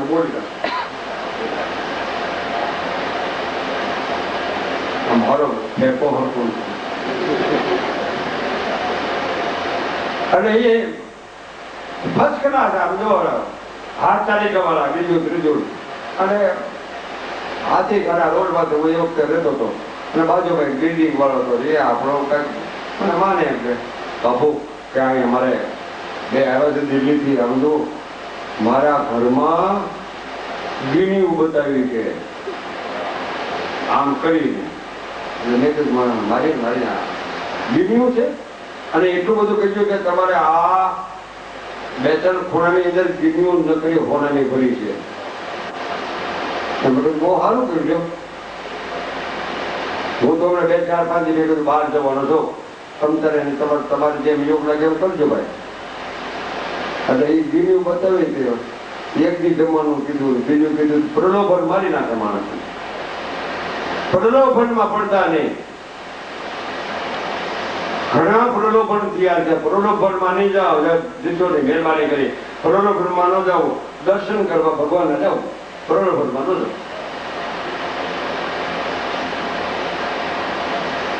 બોલતા મારો ફેંકો હતો, અને એ ફર્સ્ટ ક્લાસ આમ જો હાથ ચાલી જવાના, બીજું ત્રીજું. અને હાથી ખરા રોડ પાસે હું એ વખતે રહેતો હતો, અને બાજુ કઈ બિલ્ડિંગ વાળો હતો. એ આપણો કઈક મને માને એમ કે બાપુ કે અહીં અમારે બે આવ્યા છે દિલ્હીથી, આમ જો મારા ઘરમાં ગીણીઓ બતાવી કે આમ કરીને મારી ગીણીઓ છે. અને એટલું બધું કહ્યું કે તમારે આ બે ત્રણ ખૂણાની અંદર ગીણીઓ નકરી હોનાની ભરી છે. બહુ સારું કર્યું. હું તો હમણાં 2-4-5 દિવસ બહાર જવાનો છું, તમારે જેમ યોગ લાગે એમ કરજો ભાઈ. એટલે એ ગીરીઓ બતાવી તે એક દી જમવાનું કીધું, બીજું કીધું. પ્રલોભન મારી નાખે માણસ. પ્રલોભનમાં પડતા નહીં. ઘણા પ્રલોભન તૈયાર છે. પ્રલોભનમાં નહીં જાઓ, જીતોની મહેરબાની કરી. પ્રલોભનમાં ન જાઓ, દર્શન કરવા ભગવાનને જાઓ. પ્રલોભનમાં ન જાઓ.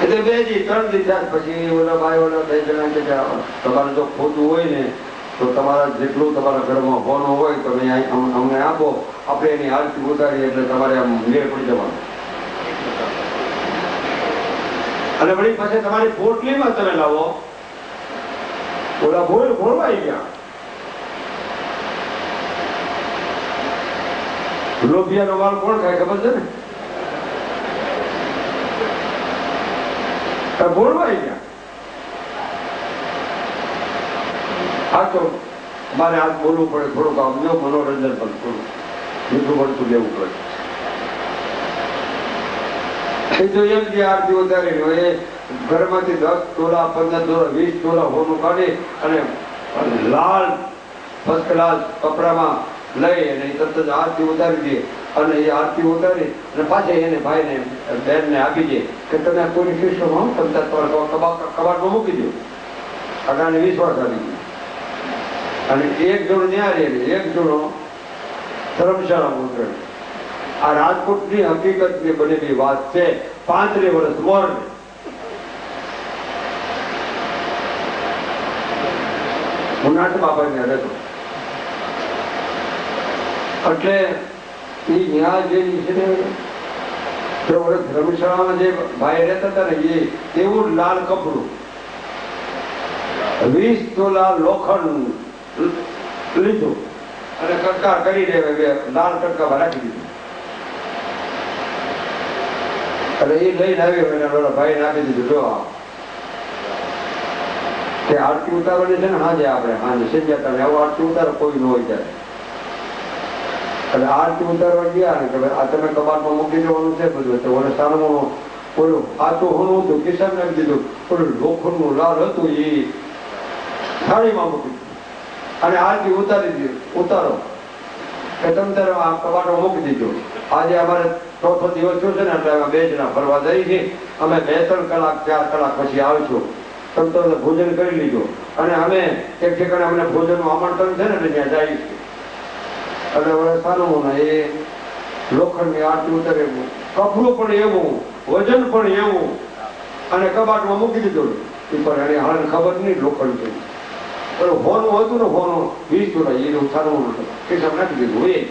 એટલે 2 દી 3 દી થયા પછી ઓલા ભાઈ ઓલા 2 જણા કે તમારે જો ખોટું હોય ને તો તમારા જેટલું તમારા ઘરમાં હોનો હોય તમે અમને આપો, આપણે એની આરતી ઉતારીએ એટલે તમારે આમ મેળ પડી જવાનું. અને વળી પછી તમારી પોટલીમાં તમે લાવો. ઓલા ભોળવાઈ ગયા. લોભિયાનો માલ કોણ ખાય ખબર છે ને? ભોળવાઈ ગયા. આ તો મારે આજ બોલવું પડે, થોડુંક આવજો, મનોરંજન પણ થોડું મીઠું પડતું લેવું પડે. એ તો એમ જે આરતી વધારી એ ઘરમાંથી 10 તોલા 15 તોલા 20 તોલા હોનું કાઢી અને લાલ ફર્સ્ટ ક્લાસ કપડામાં લઈ અને તરત જ આરતી ઉતારી દે. અને એ આરતી ઉતારી અને પાછી એને ભાઈને બેનને આપી દે કે તમે કોઈ શિષ્યમાં તમે કબાટમાં મૂકી દો. અગાને વિશ્વાસ આવી ગયો. અને એક જણો ન્યા રહે, એક જણો ધર્મશાળામાં ઉતરે. આ રાજકોટની હકીકતની બનેલી વાત છે. 35 વર્ષ મોર હું નાટ બાપાને રહેતો. એટલે એ ન્યા જે છે ને ધર્મશાળામાં જે ભાઈ રહેતા હતા ને એ એવું લાલ કપડું 20 તોલા લોખંડ લીધું અને કટકા કરી દે, લાલ કટકા રાખી દીધું. અને એ લઈને આવ્યો, ભાઈ નાખી દીધું. જો કે આરતી ઉતારવાની છે ને હાજે આપણે હાજે સંજાતા આવું આરતી ઉતારો કોઈ ન હોય ત્યારે. એટલે આરતી ઉતારવા ગયા ને કે આ તમે કબાટમાં મૂકી દેવાનું છે બધું. તો ઓલે સારું ઓલું આતું હોનું હતું, કિશન નાખી દીધું. ઓલું લોખંડનું લાલ હતું એ થાળીમાં મૂકી અને આરતી ઉતારી દીધું. ઉતારો કે તમે તારે આ કબાટમાં મૂકી દીધો. આજે અમારે 4થો દિવસ થયો છે ને એટલે અમે 2 જણા ફરવા જઈએ છીએ. અમે 2-3 કલાક 4 કલાક પછી આવશું. તમે તો ભોજન કરી લીધો અને અમે એક ઠેકાણે અમને ભોજનનું આમંત્રણ છે ને એટલે ત્યાં જઈએ છીએ. એટલે હવે સારું એ લોખંડની આરતી ઉતારે, કપડું પણ એવું, વજન પણ એવું, અને કબાટમાં મૂકી દીધું. પણ એને હાલ ખબર નહીં લોખંડ છે. હોનું હતું ને હોનું 20 તોલા એ સારું હતું, કિસ્સા નાખી દીધું હોય.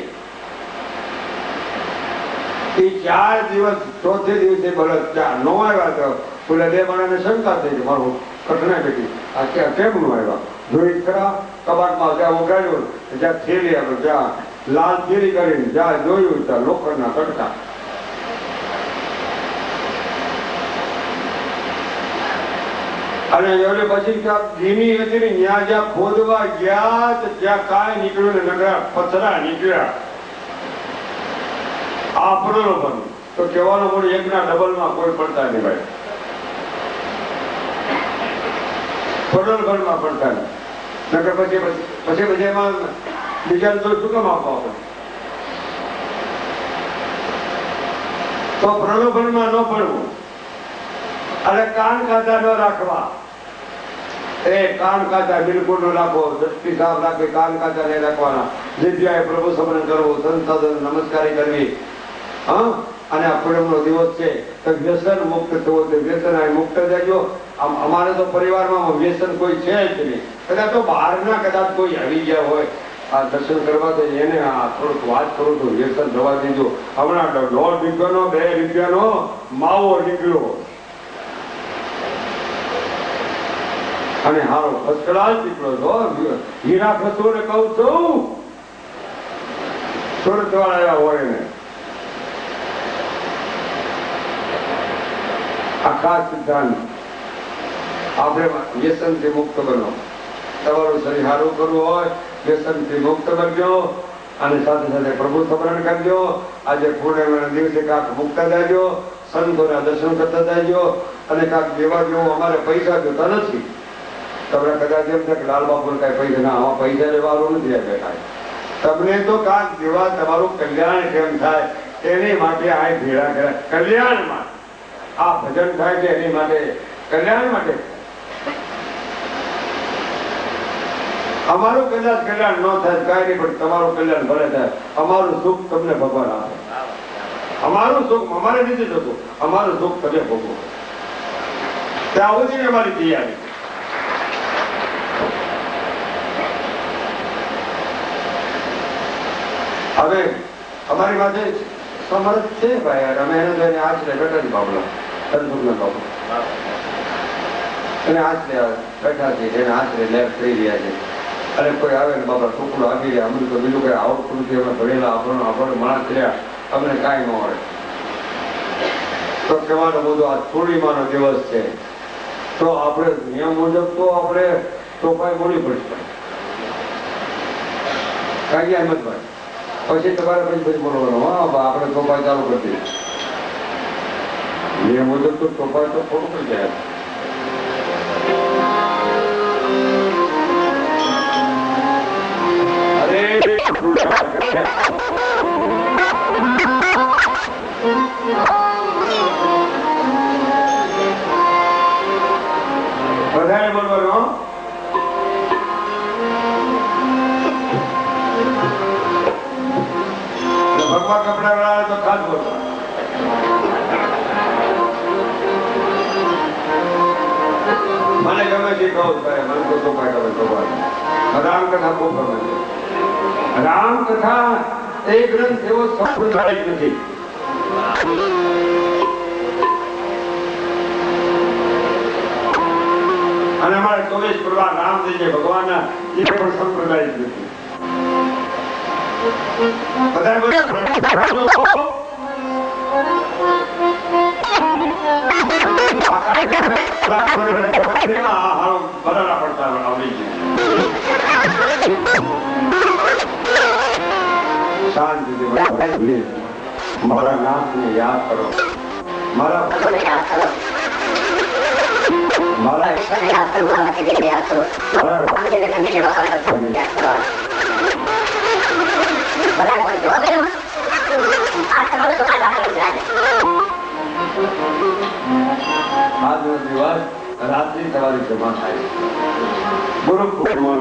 એ 4 દિવસ ચોથે દિવસે બળદ ત્યાં નો આવ્યા તો પેલા 2 માણસને શંકા થઈ કે મારું કઠણાઈ બેઠી આ કેમ નો આવ્યા? જોઈ ખરા કબાટમાં ત્યાં ઉગાડ્યું, જ્યાં થેલી આવે ત્યાં લાલ થેલી કરીને જ્યાં જોયું ત્યાં લોખંડના કટકા. અને એટલે પછી ત્યાં ધીમી હતી ને ત્યાં જ્યાં ખોદવા ગયા ત્યાં કાંઈ નીકળ્યું ને નગરા પથરા નીકળ્યા. આ પડેલો બન્યું તો કહેવાનો મોડું એકના ડબલમાં કોઈ પડતા નહીં ભાઈ, પડેલ ભરમાં પડતા નહીં. નગર પછી એમાં બીજાને તો શું કામ આપવા આપણે? તો પ્રલોભનમાં ન પડવું અને કાન કાચા ન રાખવા. કાન કાચા બિલકુલ ન રાખો, દ્રષ્ટિ સાફ રાખવી, કાન કાચા નહીં રાખવાના. જગ્યાએ પ્રભુ સ્મરણ કરવું, સંસાધન નમસ્કારી કરવી. અને આ પૂનમનો દિવસ છે તો વ્યસન મુક્ત થવું, વ્યસન મુક્ત થજો. અમારે તો પરિવારમાં વ્યસન કોઈ છે જ નહીં. કદાચ તો બહારના કદાચ કોઈ આવી ગયા હોય આ દર્શન કરવા તો એને આ થોડુંક વાત કરું તો વ્યસન થવા દેજો. હમણાં 1.5 રૂપિયાનો 2 રૂપિયાનો માવો નીકળ્યો અને હારો ફસકડાલ નીકળ્યો તો હીરા ખસો ને કહું છું સુરત વાળા હોય ને આખા સિદ્ધાંત આપણે વ્યસનથી મુક્ત બનો. તમારું શરીર સારું કરવું હોય વ્યસનથી મુક્ત બનજો અને સાથે સાથે પ્રભુ સ્મરણ કરજો. આજે પૂર્ણિમાના દિવસે કાંક મુક્ત જાજો, સંતોના દર્શન કરતા જાજો અને કાંક દેવા જેવું અમારે પૈસા જોતા નથી. તમને કદાચ એમ છે કે લાલ બાપુ કઈ પૈસા ના, આમાં પૈસા લેવાનું નથી બેઠા. તમને તો કાંક દેવા તમારું કલ્યાણ કેમ થાય એની માટે આ ભેળા કર્યા. કલ્યાણ માટે આ ભજન થાય છે એની માટે, કલ્યાણ માટે. અમારું કદાચ કલ્યાણ ન થાય કઈ નહીં, પણ તમારું કલ્યાણ ભલે થાય. અમારું સુખ તમને ભગવાન આપે. અમારું સુખ અમારે નથી થતું, અમારું સુખ તમે ભોગવો. ત્યાં સુધી અમારી તૈયારી. હવે અમારી પાસે સમર્થ છે ભાઈ, અમે એને જોઈને આશરે બેઠા છીએ બાબલા ધનસુખના બાબુ એને આશરે બેઠા છીએ, એને આશરે લેબ થઈ રહ્યા છે. અને કોઈ આવે ને બાબા ટુકડો આપી રહ્યા, અમને તો બીજું કઈ આવડતું નથી, અમે ભણેલા આપણને માણસ રહ્યા, અમને કાંઈ ન મળે. તો કહેવાનો બધું આ પૂર્ણિમાનો દિવસ છે તો આપણે નિયમ મુજબ તો આપણે ટોપાઈ બોલી પડશે કાંઈ એમ જ ભાઈ. પછી તમારે પછી બોલવાનું હા આપણે ટોપાઈ ચાલુ કરી દઈએ. નિયમ મુજબ તો ટોપાઈ તો ખોટું પડી જાય. બધાએ બોલવાનું ભગવાન કપડા વાળા તો ખાસ બોલવા. મને ગમે છે કહું મને તો ટોપાઈ ગમે ભગવાન. રામકથા બહુ ગમે છે. રામકથા એ ગ્રંથ એવો સાંપ્રદાયિક નથી. અને અમારે 24 પ્રવાર રામ થઈ જાય ભગવાનના એ પણ સંપ્રદાયિક નથી. બધા બરાબર પડતા આવડી ગયું. શાંતિથી મારા નાથને યાદ કરો, મારા આજનો દિવસ રાત્રિ તમારી જમા થાય છે. ગુરુ પૂર્ણિમા